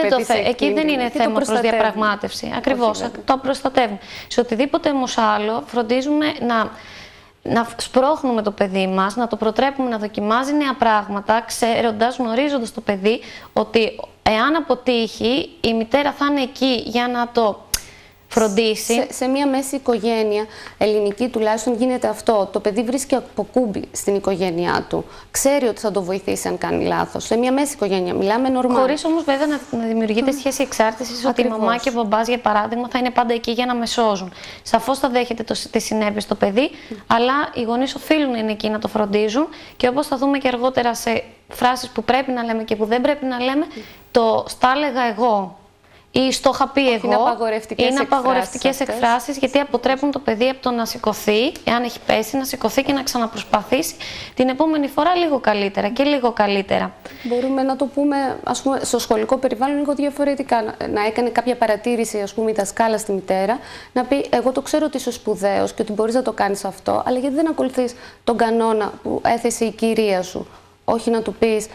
S3: εκεί δεν είναι θέμα προς διαπραγμάτευση. Ακριβώς, το προστατεύουμε. Σε οτιδήποτε όμως άλλο φροντίζουμε να σπρώχνουμε το παιδί μας, να το προτρέπουμε να δοκιμάζει νέα πράγματα, γνωρίζοντας το παιδί ότι εάν αποτύχει, η μητέρα θα είναι εκεί για να το φροντίσει.
S4: Σε μια μέση οικογένεια, ελληνική τουλάχιστον, γίνεται αυτό. Το παιδί βρίσκει αποκούμπι στην οικογένειά του. Ξέρει ότι θα το βοηθήσει αν κάνει λάθος. Σε μια μέση οικογένεια, μιλάμε νορμάλ.
S3: Χωρίς όμως βέβαια να δημιουργείται σχέση εξάρτησης, ότι η μαμά και ο μπαμπάς, για παράδειγμα, θα είναι πάντα εκεί για να με σώζουν. Σαφώς θα δέχεται τις συνέπειες στο παιδί, αλλά οι γονείς οφείλουν να είναι εκεί να το φροντίζουν. Και όπως θα δούμε και αργότερα σε φράσεις που πρέπει να λέμε και που δεν πρέπει να λέμε, το «στα έλεγα εγώ» ή «στο είχα πει εγώ» είναι απαγορευτικές εκφράσεις, γιατί αποτρέπουν το παιδί από το να σηκωθεί, εάν έχει πέσει, να σηκωθεί και να ξαναπροσπαθήσει την επόμενη φορά λίγο καλύτερα και λίγο καλύτερα.
S4: Μπορούμε να το πούμε, ας πούμε, στο σχολικό περιβάλλον λίγο διαφορετικά. Να έκανε κάποια παρατήρηση, ας πούμε, η δασκάλα στη μητέρα, να πει: εγώ το ξέρω ότι είσαι σπουδαίος και ότι μπορείς να το κάνεις αυτό, αλλά γιατί δεν ακολουθείς τον κανόνα που έθεσε η κυρία σου? Όχι να του πεις,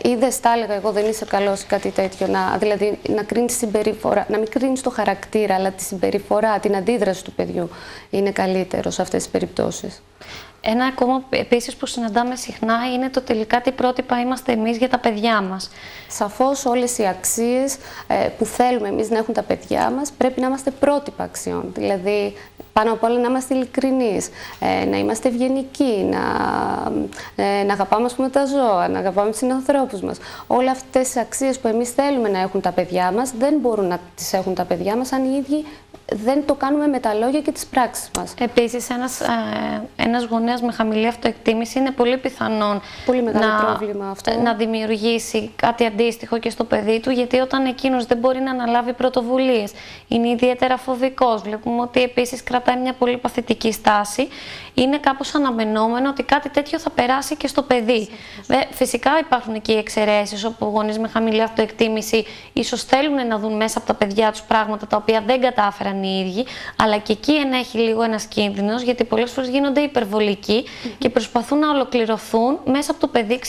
S4: είδες, τα έλεγα εγώ, δεν είσαι καλός ή κάτι τέτοιο. Δηλαδή να κρίνεις συμπεριφορά, να μην κρίνεις το χαρακτήρα, αλλά τη συμπεριφορά, την αντίδραση του παιδιού είναι καλύτερο σε αυτές τις περιπτώσεις.
S3: Ένα ακόμα επίσης που συναντάμε συχνά είναι το τελικά τι πρότυπα είμαστε εμείς για τα παιδιά μας.
S4: Σαφώς όλες οι αξίες που θέλουμε εμείς να έχουν τα παιδιά μας πρέπει να είμαστε πρότυπα αξιών. Δηλαδή πάνω απ' όλα να είμαστε ειλικρινείς, να είμαστε ευγενικοί, να αγαπάμε, ας πούμε, τα ζώα, να αγαπάμε τους συνανθρώπους μας. Όλες αυτές τις αξίες που εμείς θέλουμε να έχουν τα παιδιά μας δεν μπορούν να τις έχουν τα παιδιά μας αν οι ίδιοι δεν το κάνουμε με τα λόγια και τις πράξεις μας. Επίσης,
S3: ένας γονέας με χαμηλή αυτοεκτίμηση είναι πολύ πιθανόν να δημιουργήσει κάτι αντίστοιχο και στο παιδί του, γιατί όταν εκείνος δεν μπορεί να αναλάβει πρωτοβουλίες, είναι ιδιαίτερα φοβικός. Βλέπουμε ότι επίσης κρατάει κρατάει μια πολύ παθητική στάση, είναι κάπως αναμενόμενο ότι κάτι τέτοιο θα περάσει και στο παιδί. Φυσικά υπάρχουν εκεί εξαιρέσεις όπου γονείς με χαμηλή αυτοεκτίμηση ίσως θέλουν να δουν μέσα από τα παιδιά τους πράγματα τα οποία δεν κατάφεραν οι ίδιοι, αλλά και εκεί ενέχει λίγο ένας κίνδυνος, γιατί πολλές φορές γίνονται υπερβολικοί και προσπαθούν να ολοκληρωθούν μέσα από το παιδί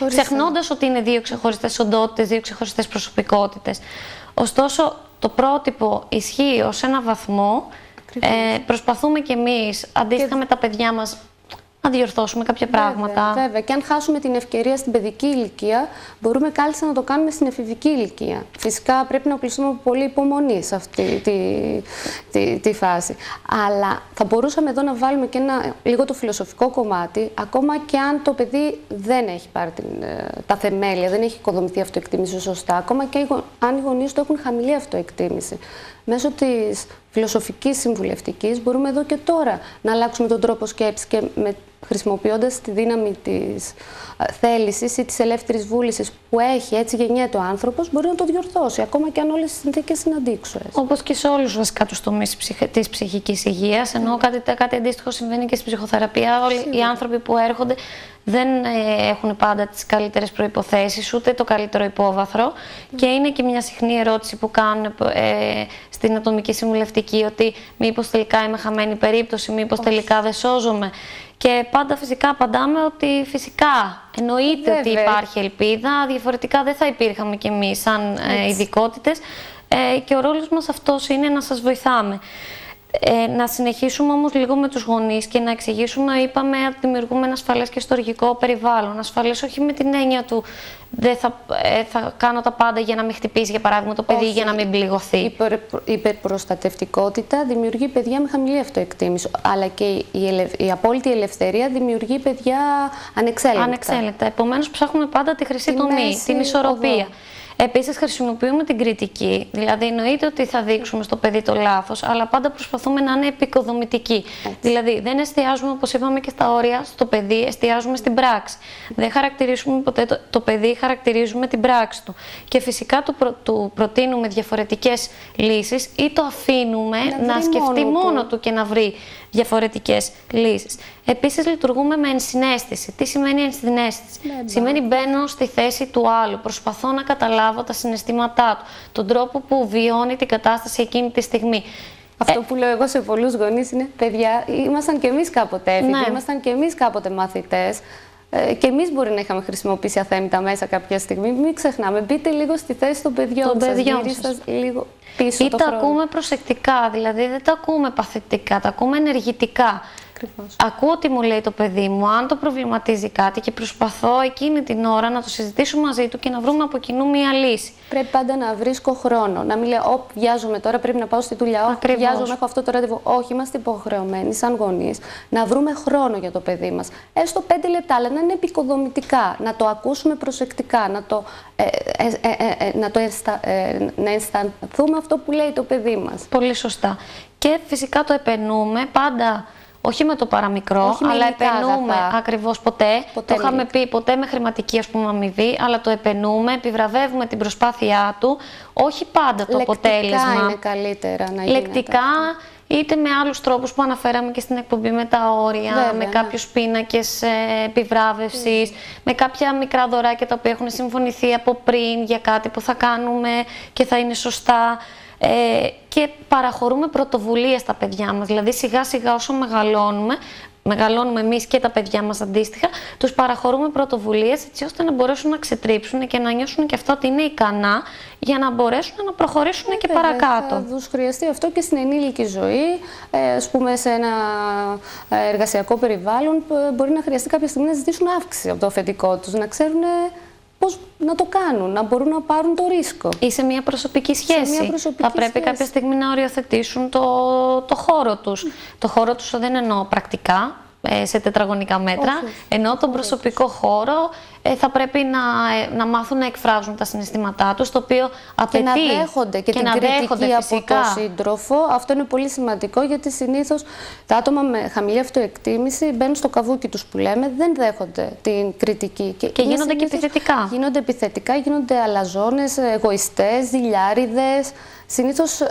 S3: ξεχνώντας ότι είναι δύο ξεχωριστές οντότητες, δύο ξεχωριστές προσωπικότητες. Ωστόσο, το πρότυπο ισχύει ως ένα βαθμό. Προσπαθούμε κι εμείς, αντίστοιχα με τα παιδιά μας, να διορθώσουμε κάποια πράγματα.
S4: Βέβαια. Και αν χάσουμε την ευκαιρία στην παιδική ηλικία, μπορούμε κάλλιστα να το κάνουμε στην εφηβική ηλικία. Φυσικά πρέπει να οπλιστούμε από πολύ υπομονή σε αυτή τη φάση. Αλλά θα μπορούσαμε εδώ να βάλουμε και λίγο το φιλοσοφικό κομμάτι, ακόμα και αν το παιδί δεν έχει πάρει τα θεμέλια, δεν έχει οικοδομηθεί αυτοεκτίμηση σωστά, ακόμα και αν οι γονείς του έχουν χαμηλή αυτοεκτίμηση. Μέσω της φιλοσοφικής συμβουλευτικής μπορούμε εδώ και τώρα να αλλάξουμε τον τρόπο σκέψης και χρησιμοποιώντας τη δύναμη της θέλησης ή της ελεύθερης βούλησης που έχει, έτσι γεννιέται ο άνθρωπος, μπορεί να το διορθώσει, ακόμα και αν όλες οι συνθήκες είναι αντίξωες.
S3: Όπως και σε όλους βασικά τους τομείς της ψυχικής υγείας, ενώ κάτι αντίστοιχο συμβαίνει και στην ψυχοθεραπεία. Όλοι οι άνθρωποι που έρχονται δεν έχουν πάντα τις καλύτερες προϋποθέσεις, ούτε το καλύτερο υπόβαθρο. Και είναι και μια συχνή ερώτηση που κάνουν στην ατομική συμβουλευτική, ότι μήπως τελικά είμαι χαμένη περίπτωση, μήπως τελικά δεν σώζομαι. Και πάντα φυσικά απαντάμε ότι φυσικά εννοείται ότι υπάρχει ελπίδα, διαφορετικά δεν θα υπήρχαμε κι εμείς σαν ειδικότητες, και ο ρόλος μας αυτός είναι να σας βοηθάμε. Να συνεχίσουμε όμως λίγο με τους γονείς και να εξηγήσουμε, είπαμε, ότι δημιουργούμε ένα ασφαλές και στοργικό περιβάλλον. Ασφαλές όχι με την έννοια του δεν θα κάνω τα πάντα για να μην χτυπήσει, για παράδειγμα, το παιδί, για να μην πληγωθεί. Η
S4: υπερπροστατευτικότητα δημιουργεί παιδιά με χαμηλή αυτοεκτίμηση, αλλά και η απόλυτη ελευθερία δημιουργεί παιδιά ανεξέλεγκτα.
S3: Επομένως, ψάχνουμε πάντα τη χρυσή τομή, την ισορροπία. Επίσης, χρησιμοποιούμε την κριτική, δηλαδή εννοείται ότι θα δείξουμε στο παιδί το λάθος, αλλά πάντα προσπαθούμε να είναι επικοδομητικοί. Δηλαδή, δεν εστιάζουμε, όπως είπαμε και στα όρια, στο παιδί, εστιάζουμε στην πράξη. Δεν χαρακτηρίζουμε ποτέ το παιδί, χαρακτηρίζουμε την πράξη του. Και φυσικά του προτείνουμε διαφορετικές λύσεις ή το αφήνουμε να σκεφτεί μόνο του και να βρει διαφορετικές λύσεις. Επίσης, λειτουργούμε με ενσυναίσθηση. Τι σημαίνει ενσυναίσθηση? Σημαίνει μπαίνω στη θέση του άλλου, προσπαθώ να καταλάβω τα συναισθήματά του, τον τρόπο που βιώνει την κατάσταση εκείνη τη στιγμή.
S4: Αυτό που λέω εγώ σε πολλούς γονείς είναι, παιδιά, ήμασταν κι εμείς κάποτε έφηβοι, ήμασταν κι εμείς κάποτε μαθητές. Και εμείς μπορεί να είχαμε χρησιμοποιήσει αθέμητα μέσα κάποια στιγμή. Μην ξεχνάμε, μπείτε λίγο στη θέση των παιδιών σας, γυρίστε λίγο πίσω.
S3: Ή τα ακούμε προσεκτικά, δηλαδή δεν τα ακούμε παθητικά, τα ακούμε ενεργητικά.
S4: Ακριβώς.
S3: Ακούω τι μου λέει το παιδί μου, αν το προβληματίζει κάτι, και προσπαθώ εκείνη την ώρα να το συζητήσω μαζί του και να βρούμε από κοινού μία λύση.
S4: Πρέπει πάντα να βρίσκω χρόνο. Να μην λέω, βιάζομαι τώρα, πρέπει να πάω στη δουλειά. Όχι, βιάζομαι, έχω αυτό το ραντεβού. Όχι, είμαστε υποχρεωμένοι, σαν γονείς, να βρούμε χρόνο για το παιδί μας. Έστω 5 λεπτά, αλλά να είναι επικοδομητικά, να το ακούσουμε προσεκτικά, να αισθανθούμε αυτό που λέει το παιδί μας.
S3: Πολύ σωστά. Και φυσικά το επενούμε πάντα. Όχι με το παραμικρό, αλλά επενούμε ακριβώς ποτέ. Το είχαμε πει, ποτέ με χρηματική αμοιβή, αλλά το επενούμε, επιβραβεύουμε την προσπάθειά του, όχι πάντα το αποτέλεσμα.
S4: Λεκτικά είναι καλύτερα να γίνεται.
S3: Λεκτικά, είτε με άλλους τρόπους που αναφέραμε και στην εκπομπή, με τα όρια, με κάποιους πίνακες επιβράβευσης, με κάποια μικρά δωράκια τα οποία έχουν συμφωνηθεί από πριν για κάτι που θα κάνουμε και θα είναι σωστά. Και παραχωρούμε πρωτοβουλίες στα παιδιά μας, δηλαδή σιγά σιγά όσο μεγαλώνουμε εμείς και τα παιδιά μας αντίστοιχα, τους παραχωρούμε πρωτοβουλίες έτσι ώστε να μπορέσουν να ξετρίψουν και να νιώσουν και αυτά ότι είναι ικανά για να μπορέσουν να προχωρήσουν και παρακάτω.
S4: Θα τους χρειαστεί αυτό και στην ενήλικη ζωή, ας πούμε σε ένα εργασιακό περιβάλλον, μπορεί να χρειαστεί κάποια στιγμή να ζητήσουν αύξηση από το αφεντικό τους, να ξέρουν πώς να το κάνουν, να μπορούν να πάρουν το ρίσκο.
S3: Ή σε μια προσωπική σχέση. Θα πρέπει κάποια στιγμή να οριοθετήσουν το χώρο τους. Το χώρο τους δεν εννοώ πρακτικά, σε τετραγωνικά μέτρα, ενώ τον προσωπικό χώρο θα πρέπει να μάθουν να εκφράζουν τα συναισθήματά τους, το οποίο απαιτεί
S4: και να δέχονται και την κριτική από τον σύντροφο. Αυτό είναι πολύ σημαντικό, γιατί συνήθως τα άτομα με χαμηλή αυτοεκτίμηση μπαίνουν στο καβούκι τους που λέμε, δεν δέχονται την κριτική.
S3: Και γίνονται και επιθετικά.
S4: Γίνονται επιθετικά, γίνονται αλαζόνες, εγωιστές, ζηλιάριδες. Συνήθως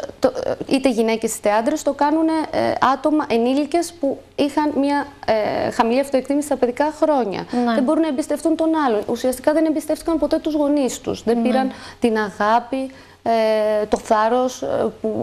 S4: είτε γυναίκες είτε άντρες το κάνουν άτομα, ενήλικες που είχαν μια χαμηλή αυτοεκτίμηση στα παιδικά χρόνια.
S3: Ναι.
S4: Δεν μπορούν να εμπιστευτούν τον άλλον. Ουσιαστικά δεν εμπιστεύτηκαν ποτέ τους γονείς τους. Δεν πήραν την αγάπη, το θάρρος,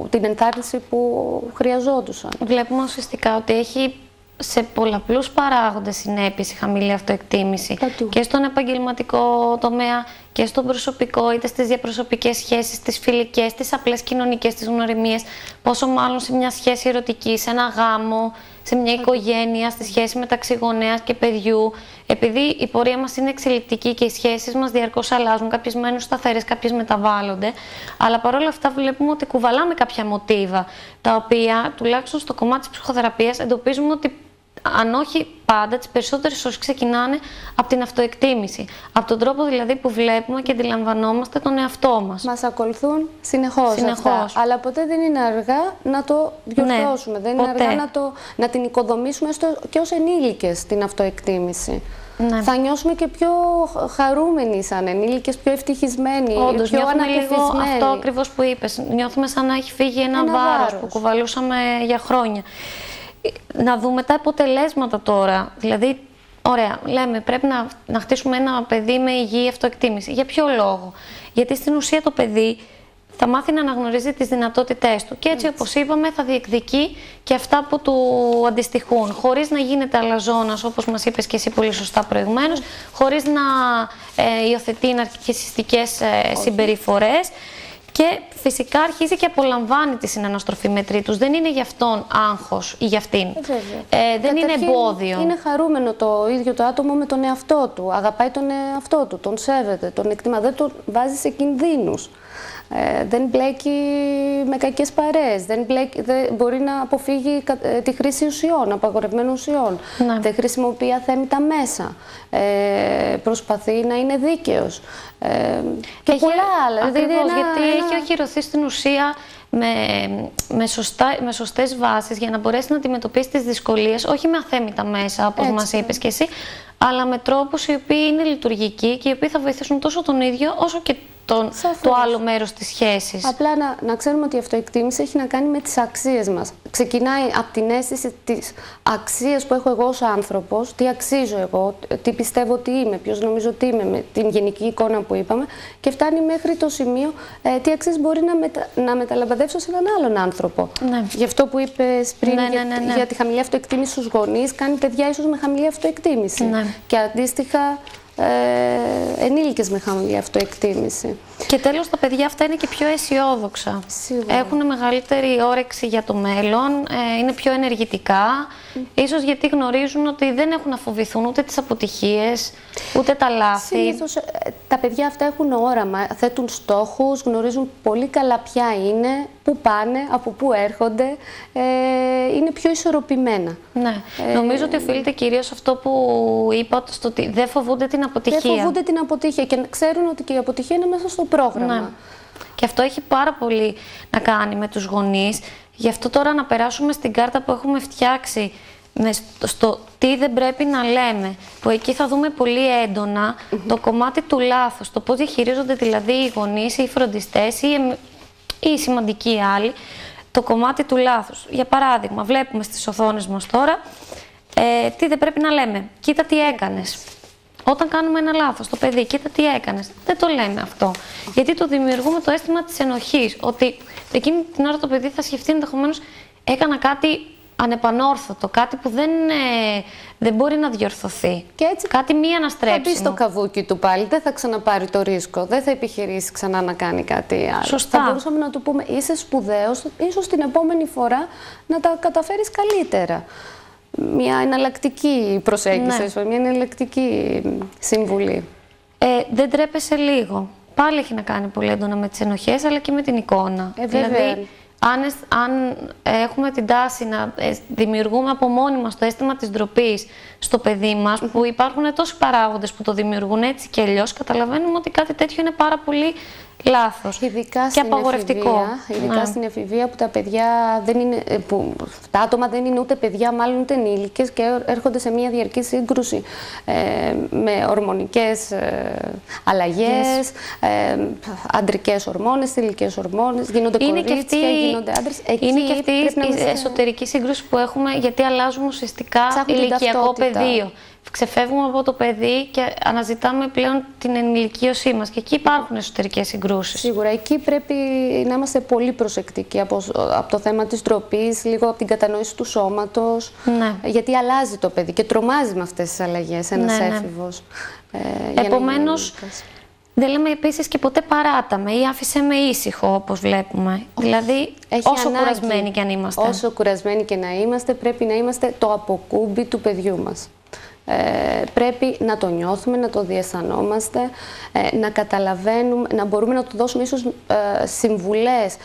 S4: την ενθάρρυνση που χρειαζόντουσαν.
S3: Βλέπουμε ουσιαστικά ότι έχει σε πολλαπλούς παράγοντες συνέπειες η χαμηλή αυτοεκτίμηση και στον επαγγελματικό τομέα και στον προσωπικό, είτε στις διαπροσωπικές σχέσεις, στις φιλικές, στις απλές κοινωνικές, στις γνωριμίες, πόσο μάλλον σε μια σχέση ερωτική, σε ένα γάμο, σε μια οικογένεια, στη σχέση μεταξύ γονέας και παιδιού. Επειδή η πορεία μας είναι εξελικτική και οι σχέσεις μας διαρκώς αλλάζουν, κάποιες μένουν σταθερές, κάποιες μεταβάλλονται, αλλά παρόλα αυτά βλέπουμε ότι κουβαλάμε κάποια μοτίβα, τα οποία τουλάχιστον στο κομμάτι της ψυχοθεραπείας εντοπίζουμε ότι αν όχι πάντα, τις περισσότερες ώρες ξεκινάνε από την αυτοεκτίμηση. Από τον τρόπο δηλαδή που βλέπουμε και αντιλαμβανόμαστε τον εαυτό μας.
S4: Μας ακολουθούν συνεχώς. Αυτά. Αλλά ποτέ δεν είναι αργά να το διορθώσουμε. Δεν είναι αργά να την οικοδομήσουμε και ως ενήλικες την αυτοεκτίμηση. Ναι. Θα νιώσουμε και πιο χαρούμενοι σαν ενήλικες, πιο ευτυχισμένοι,
S3: όντως,
S4: πιο ανακεφισμένοι.
S3: Αυτό ακριβώς που είπες. Νιώθουμε σαν να έχει φύγει ένα βάρος που κουβαλούσαμε για χρόνια. Να δούμε τα αποτελέσματα τώρα. Δηλαδή, ωραία, λέμε πρέπει να χτίσουμε ένα παιδί με υγιή αυτοεκτίμηση. Για ποιο λόγο? Γιατί στην ουσία το παιδί θα μάθει να αναγνωρίζει τις δυνατότητές του και έτσι όπως είπαμε θα διεκδικεί και αυτά που του αντιστοιχούν, χωρίς να γίνεται αλαζόνας, όπως μας είπες και εσύ πολύ σωστά προηγουμένως, χωρίς να υιοθετεί ναρκισσιστικές συμπεριφορές. Και φυσικά αρχίζει και απολαμβάνει τη συναναστροφή με τρίτους. Δεν είναι για αυτόν άγχος ή για αυτήν. Δεν είναι εμπόδιο.
S4: Είναι χαρούμενο το ίδιο το άτομο με τον εαυτό του. Αγαπάει τον εαυτό του, τον σέβεται, τον εκτιμά. Δεν τον βάζει σε κινδύνους. Δεν μπλέκει με κακές παρέες. Δεν μπορεί να αποφύγει τη χρήση ουσιών, απαγορευμένων ουσιών. Ναι. Δεν χρησιμοποιεί αθέμητα μέσα. Προσπαθεί να είναι δίκαιος. Και πολλά άλλα.
S3: Ακριβώς, γιατί έχει οχυρωθεί στην ουσία με σωστές βάσεις για να μπορέσει να αντιμετωπίσει τις δυσκολίες, όχι με αθέμητα μέσα, όπως μας είπες και εσύ, αλλά με τρόπους οι οποίοι είναι λειτουργικοί και οι οποίοι θα βοηθήσουν τόσο τον ίδιο όσο και το άλλο μέρος της σχέσης.
S4: Απλά να ξέρουμε ότι η αυτοεκτίμηση έχει να κάνει με τις αξίες μας. Ξεκινάει από την αίσθηση της αξίας που έχω εγώ ως άνθρωπος, τι αξίζω εγώ, τι πιστεύω ότι είμαι, ποιος νομίζω ότι είμαι, με την γενική εικόνα που είπαμε, και φτάνει μέχρι το σημείο τι αξίες μπορεί να μεταλαμπαδεύσω σε έναν άλλον άνθρωπο. Ναι. Γι' αυτό που είπες πριν για τη χαμηλή αυτοεκτίμηση στους γονείς, κάνει παιδιά ίσως με χαμηλή αυτοεκτίμηση. Ναι. Και αντίστοιχα ενήλικες με χαμηλή αυτοεκτίμηση.
S3: Και τέλος, τα παιδιά αυτά είναι και πιο αισιόδοξα. Σίγουρα. Έχουν μεγαλύτερη όρεξη για το μέλλον, είναι πιο ενεργητικά, ίσως γιατί γνωρίζουν ότι δεν έχουν να φοβηθούν ούτε τις αποτυχίες, ούτε τα λάθη.
S4: Συνήθως τα παιδιά αυτά έχουν όραμα, θέτουν στόχους, γνωρίζουν πολύ καλά ποια είναι, πού πάνε, από πού έρχονται, είναι πιο ισορροπημένα.
S3: Ναι. Νομίζω ότι οφείλεται κυρίως αυτό που είπα, στο ότι δεν φοβούνται την αποτυχία.
S4: Δεν φοβούνται την αποτυχία και ξέρουν ότι και η αποτυχία είναι μέσα στο πρόγραμμα. Ναι.
S3: Και αυτό έχει πάρα πολύ να κάνει με τους γονείς. Γι' αυτό τώρα να περάσουμε στην κάρτα που έχουμε φτιάξει στο τι δεν πρέπει να λέμε, που εκεί θα δούμε πολύ έντονα το κομμάτι του λάθους, το πώς διαχειρίζονται δηλαδή οι γονείς ή οι φροντιστές ή οι σημαντικοί άλλοι, το κομμάτι του λάθους. Για παράδειγμα, βλέπουμε στις οθόνες μας τώρα τι δεν πρέπει να λέμε. Κοίτα τι έκανες. Όταν κάνουμε ένα λάθος, το παιδί, κοίτα τι έκανες. Δεν το λέμε αυτό. Γιατί το δημιουργούμε το αίσθημα της ενοχής. Ότι εκείνη την ώρα το παιδί θα σκεφτεί ενδεχομένως έκανα κάτι ανεπανόρθωτο, κάτι που δεν μπορεί να διορθωθεί. Και έτσι κάτι μη αναστρέψιμο.
S4: Θα μπει στο καβούκι του πάλι, δεν θα ξαναπάρει το ρίσκο, δεν θα επιχειρήσει ξανά να κάνει κάτι άλλο.
S3: Σωστά.
S4: Θα μπορούσαμε να του πούμε είσαι σπουδαίος, ίσως την επόμενη φορά να τα καταφέρεις καλύτερα. Μια εναλλακτική προσέγγιση, μια εναλλακτική συμβουλή.
S3: Δεν τρέπεσαι λίγο. Πάλι έχει να κάνει πολύ έντονα με τις ενοχές, αλλά και με την εικόνα. Δηλαδή, αν έχουμε την τάση να δημιουργούμε από μόνοι μας το αίσθημα της ντροπής στο παιδί μας, που υπάρχουν τόσοι παράγοντες που το δημιουργούν έτσι και αλλιώς, καταλαβαίνουμε ότι κάτι τέτοιο είναι πάρα πολύ λάθος και απαγορευτικό.
S4: Ειδικά στην εφηβεία που τα παιδιά δεν είναι, που τα άτομα δεν είναι ούτε παιδιά, μάλλον ούτε ενήλικες και έρχονται σε μια διαρκή σύγκρουση με ορμονικές αλλαγές, αντρικές ορμόνες, θηλυκές ορμόνες, γίνονται κορίτσια, γίνονται άντρες.
S3: Είναι και αυτή η εσωτερική σύγκρουση που έχουμε, γιατί αλλάζουμε ουσιαστικά ηλικιακό πεδίο. Ξεφεύγουμε από το παιδί και αναζητάμε πλέον την ενηλικίωσή μας. Και εκεί υπάρχουν εσωτερικές συγκρούσεις.
S4: Σίγουρα. Εκεί πρέπει να είμαστε πολύ προσεκτικοί από το θέμα της ντροπής, λίγο από την κατανόηση του σώματος.
S3: Ναι.
S4: Γιατί αλλάζει το παιδί και τρομάζει με αυτές τις αλλαγές ένας έφηβος.
S3: Επομένως, δεν λέμε επίσης και ποτέ παράταμε ή άφησε με ήσυχο, όπως βλέπουμε. Δηλαδή, όσο κουρασμένοι και αν είμαστε.
S4: Όσο κουρασμένοι και να είμαστε, πρέπει να είμαστε το αποκούμπι του παιδιού μας. Πρέπει να το νιώθουμε, να το διαισθανόμαστε, να καταλαβαίνουμε, να μπορούμε να του δώσουμε ίσως συμβουλές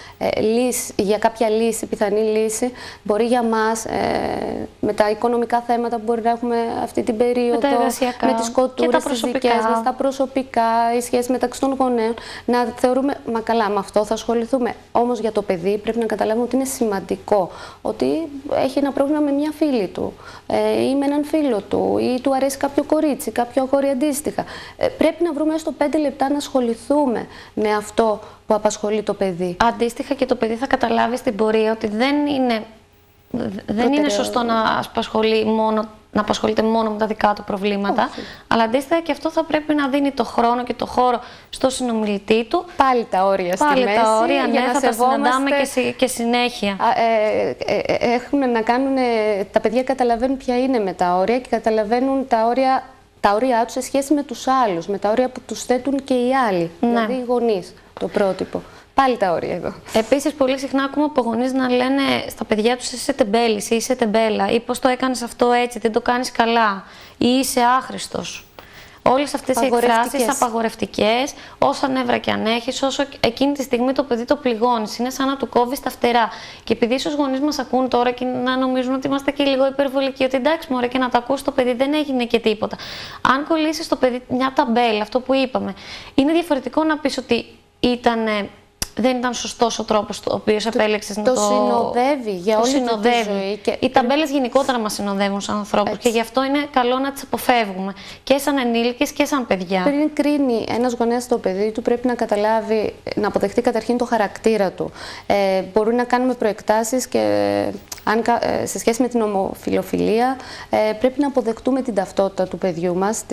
S4: για κάποια λύση, πιθανή λύση. Μπορεί για μας, με τα οικονομικά θέματα που μπορεί να έχουμε αυτή την περίοδο, με τις κοτούρες τις δικές μας, τα προσωπικά, οι σχέσεις μεταξύ των γονέων, να θεωρούμε, μα καλά, με αυτό θα ασχοληθούμε. Όμως για το παιδί πρέπει να καταλάβουμε ότι είναι σημαντικό, ότι έχει ένα πρόβλημα με μια φίλη του ή με έναν φίλο του, ή του αρέσει κάποιο κορίτσι, κάποιο αγόρι αντίστοιχα. Πρέπει να βρούμε έστω 5 λεπτά να ασχοληθούμε με αυτό που απασχολεί το παιδί.
S3: Αντίστοιχα και το παιδί θα καταλάβει στην πορεία ότι δεν είναι σωστό να απασχολείται μόνο με τα δικά του προβλήματα.
S4: Όχι.
S3: Αλλά αντίστοιχα και αυτό θα πρέπει να δίνει το χρόνο και το χώρο στο συνομιλητή του.
S4: Πάλι τα όρια στη μέση.
S3: Πάλι τα όρια, ναι, θα τα συναντάμε και συνέχεια.
S4: Έχουν να κάνουν, τα παιδιά καταλαβαίνουν ποια είναι με τα όρια και καταλαβαίνουν τα όρια τους σε σχέση με τους άλλους, με τα όρια που τους θέτουν και οι άλλοι, δηλαδή οι γονείς, το πρότυπο. Πάλι τα όρια εδώ.
S3: Επίσης, πολύ συχνά ακούμε από γονείς να λένε στα παιδιά τους είσαι τεμπέλης ή είσαι τεμπέλα ή πώς το έκανες αυτό έτσι, δεν το κάνεις καλά ή είσαι άχρηστος. Όλες αυτές οι εκφράσεις απαγορευτικές, όσα νεύρα και αν έχεις, όσο εκείνη τη στιγμή το παιδί το πληγώνεις, είναι σαν να του κόβεις τα φτερά. Και επειδή ίσως γονείς μας ακούν τώρα και να νομίζουν ότι είμαστε και λίγο υπερβολικοί, ότι εντάξει μωρέ και να το ακούσει το παιδί δεν έγινε και τίποτα. Αν κολλήσεις το παιδί μια ταμπέλα, αυτό που είπαμε, είναι διαφορετικό να πεις ότι δεν ήταν σωστός ο τρόπος ο οποίος επέλεξες να το
S4: συνοδεύει για όλη τη ζωή.
S3: Οι ταμπέλες γενικότερα μας συνοδεύουν σαν ανθρώπους και γι' αυτό είναι καλό να τις αποφεύγουμε και σαν ενήλικες και σαν παιδιά.
S4: Πριν κρίνει ένας γονέας το παιδί του, πρέπει να καταλάβει, να αποδεχτεί καταρχήν το χαρακτήρα του. Μπορούμε να κάνουμε προεκτάσεις και σε σχέση με την ομοφυλοφιλία, πρέπει να αποδεχτούμε την ταυτότητα του παιδιού μας,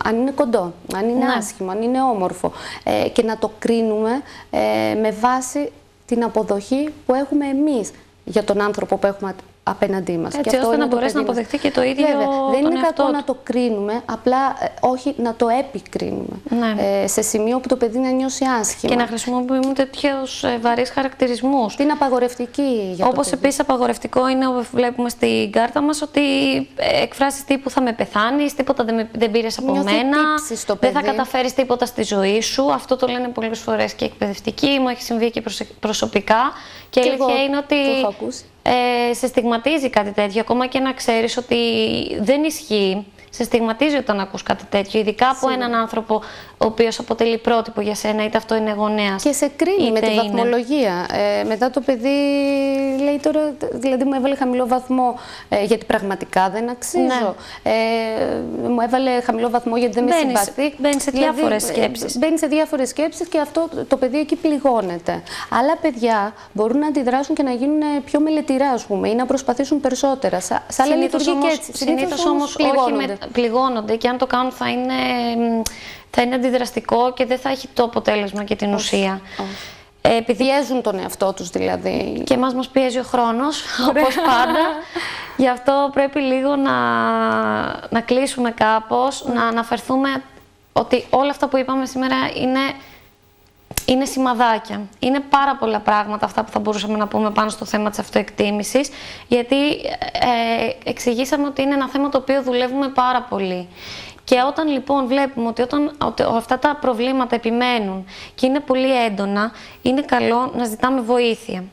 S4: αν είναι κοντό, αν είναι άσχημο, αν είναι όμορφο και να το κρίνουμε με βάση την αποδοχή που έχουμε εμείς για τον άνθρωπο που έχουμε απέναντι μας.
S3: Έτσι, ώστε να μπορέσει να αποδεχτεί και το ίδιο.
S4: Βέβαια, δεν είναι κακό
S3: του.
S4: να το κρίνουμε, απλά όχι να το επικρίνουμε.
S3: Ναι.
S4: Σε σημείο που το παιδί να νιώσει άσχημα.
S3: Και να χρησιμοποιούμε τέτοιους βαρύς χαρακτηρισμούς.
S4: Τι είναι απαγορευτική για
S3: όπως επίσης απαγορευτικό είναι, βλέπουμε στην κάρτα μας, ότι εκφράσεις τύπου θα με πεθάνεις, τίποτα δεν πήρες από μένα, δεν θα καταφέρεις τίποτα στη ζωή σου. Αυτό το λένε πολλές φορές και εκπαιδευτικοί, μου έχει συμβεί και προσωπικά. Και η αλήθεια είναι ότι σε στιγματίζει κάτι τέτοιο, ακόμα και να ξέρεις ότι δεν ισχύει. Σε στιγματίζει όταν ακούς κάτι τέτοιο, ειδικά από έναν άνθρωπο ο οποίος αποτελεί πρότυπο για σένα, είτε αυτό είναι γονέας.
S4: Και σε κρίνει με τη βαθμολογία. Μετά το παιδί λέει τώρα, δηλαδή μου έβαλε χαμηλό βαθμό γιατί πραγματικά δεν αξίζω. Μου έβαλε χαμηλό βαθμό γιατί δεν με συμπαθεί.
S3: Μπαίνει σε διάφορες σκέψεις.
S4: Μπαίνει σε διάφορες σκέψεις και αυτό το παιδί εκεί πληγώνεται. Άλλα παιδιά μπορούν να αντιδράσουν και να γίνουν πιο μελετηρά, ας πούμε, ή να προσπαθήσουν περισσότερα. Σαν άλλα λειτουργεί και έτσι.
S3: Συνήθως όμως πληγώνονται και αν το κάνουν θα είναι αντιδραστικό και δεν θα έχει το αποτέλεσμα και την ουσία.
S4: Επειδή πιέζουν τον εαυτό τους δηλαδή.
S3: Και μας πιέζει ο χρόνος, όπως πάντα. Γι' αυτό πρέπει λίγο να κλείσουμε κάπως, να αναφερθούμε ότι όλα αυτά που είπαμε σήμερα είναι σημαδάκια. Είναι πάρα πολλά πράγματα αυτά που θα μπορούσαμε να πούμε πάνω στο θέμα της αυτοεκτίμησης, γιατί εξηγήσαμε ότι είναι ένα θέμα το οποίο δουλεύουμε πάρα πολύ. Και όταν λοιπόν βλέπουμε ότι αυτά τα προβλήματα επιμένουν και είναι πολύ έντονα, είναι καλό να ζητάμε βοήθεια.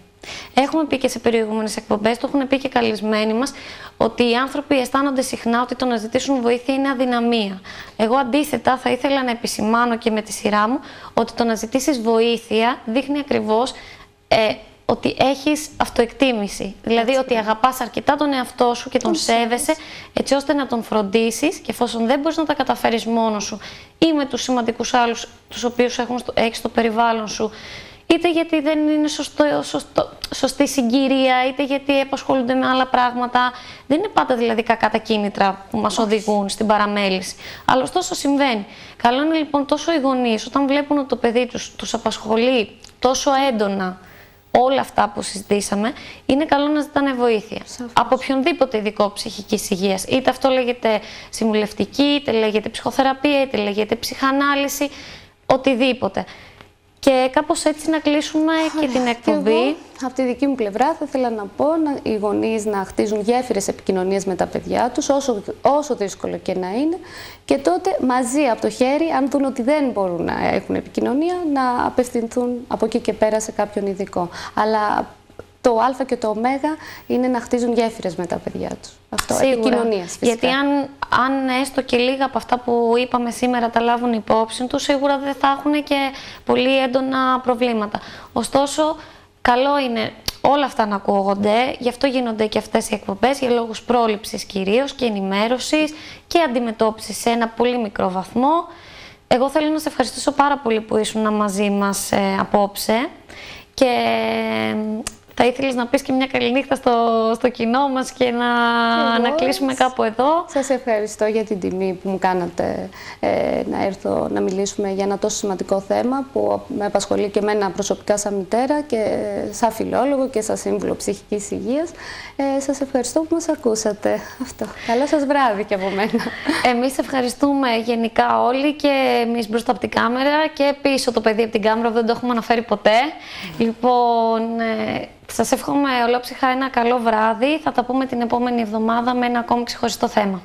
S3: Έχουμε πει και σε προηγούμενες εκπομπές, το έχουν πει και καλεσμένοι μας, ότι οι άνθρωποι αισθάνονται συχνά ότι το να ζητήσουν βοήθεια είναι αδυναμία. Εγώ αντίθετα θα ήθελα να επισημάνω και με τη σειρά μου ότι το να ζητήσεις βοήθεια δείχνει ακριβώς ότι έχεις αυτοεκτίμηση. Δηλαδή ότι αγαπάς αρκετά τον εαυτό σου και τον σέβεσαι έτσι ώστε να τον φροντίσεις, και εφόσον δεν μπορείς να τα καταφέρεις μόνος σου ή με τους σημαντικούς άλλους τους οποίους έχεις στο περιβάλλον σου, είτε γιατί δεν είναι σωστή συγκυρία, είτε γιατί επασχολούνται με άλλα πράγματα. Δεν είναι πάντα δηλαδή κακά τα κίνητρα που μας οδηγούν στην παραμέληση. Αλλά ωστόσο συμβαίνει. Καλό είναι λοιπόν τόσο οι γονείς, όταν βλέπουν ότι το παιδί τους απασχολεί τόσο έντονα όλα αυτά που συζητήσαμε, είναι καλό να ζητάνε βοήθεια. Από οποιονδήποτε ειδικό ψυχικής υγείας. Είτε αυτό λέγεται συμβουλευτική, είτε λέγεται ψυχοθεραπεία, είτε λέγεται ψυχανάλυση, οτιδήποτε. Και κάπως έτσι να κλείσουμε και την εκπομπή.
S4: Εγώ, από τη δική μου πλευρά θα ήθελα να πω οι γονείς να χτίζουν γέφυρες επικοινωνίας με τα παιδιά τους, όσο δύσκολο και να είναι, και τότε μαζί από το χέρι, αν δουν ότι δεν μπορούν να έχουν επικοινωνία, να απευθυνθούν από εκεί και πέρα σε κάποιον ειδικό. Αλλά το α και το ω είναι να χτίζουν γέφυρες με τα παιδιά τους. Αυτό, επικοινωνίας φυσικά.
S3: Γιατί αν έστω και λίγα από αυτά που είπαμε σήμερα τα λάβουν υπόψη τους, σίγουρα δεν θα έχουν και πολύ έντονα προβλήματα. Ωστόσο, καλό είναι όλα αυτά να ακούγονται, γι' αυτό γίνονται και αυτές οι εκπομπές, για λόγους πρόληψης κυρίως και ενημέρωσης και αντιμετώπισης σε ένα πολύ μικρό βαθμό. Εγώ θέλω να σε ευχαριστήσω πάρα πολύ που ήσουν μαζί μας απόψε, και θα ήθελες να πεις και μια καληνύχτα στο κοινό μας και να κλείσουμε κάπου εδώ.
S4: Σας ευχαριστώ για την τιμή που μου κάνατε να έρθω να μιλήσουμε για ένα τόσο σημαντικό θέμα που με απασχολεί και εμένα προσωπικά σαν μητέρα και σαν φιλόλογο και σαν σύμβουλο ψυχικής υγείας. Σας ευχαριστώ που μας ακούσατε. Αυτό. Καλό σας βράδυ και από μένα.
S3: Εμείς ευχαριστούμε γενικά όλοι, και εμείς μπροστά από την κάμερα και πίσω το παιδί από την κάμερα, δεν το έχουμε αναφέρει ποτέ. Λοιπόν, σας εύχομαι ολόψυχα ένα καλό βράδυ. Θα τα πούμε την επόμενη εβδομάδα με ένα ακόμη ξεχωριστό θέμα.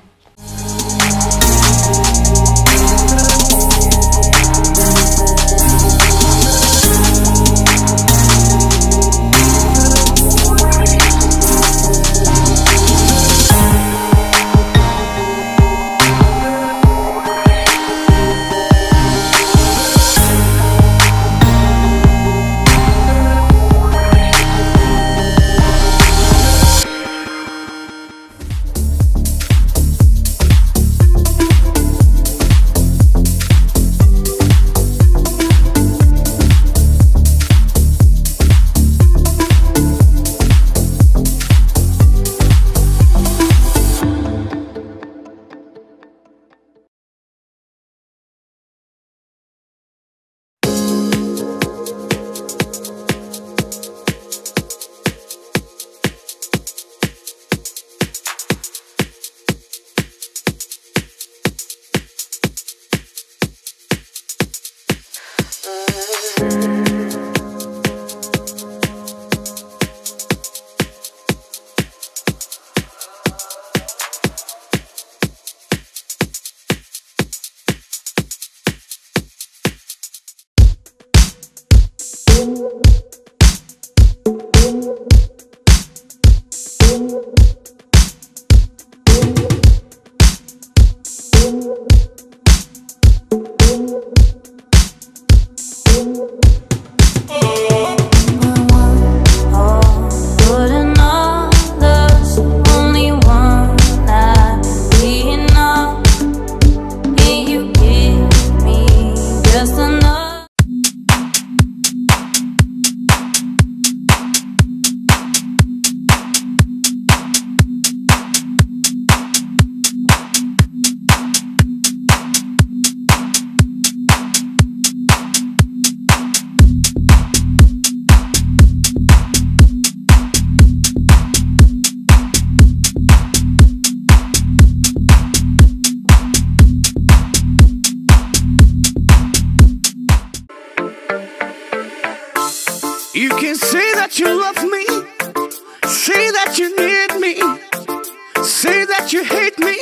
S1: You can say that you love me, say that you need me, say that you hate me,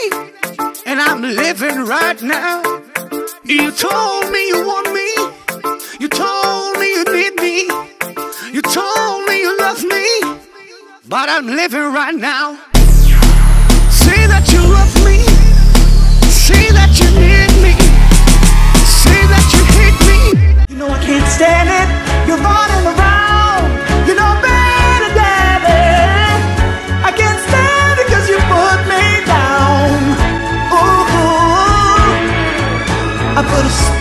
S1: and I'm living right now. You told me you want me, you told me you need me, you told me you love me. but I'm living right now. Say that you love me, say that you need me, say that you hate me.
S2: You know I can't stand it, you're running around, you know better, daddy. I can't stand it 'cause you put me down. Ooh, I put a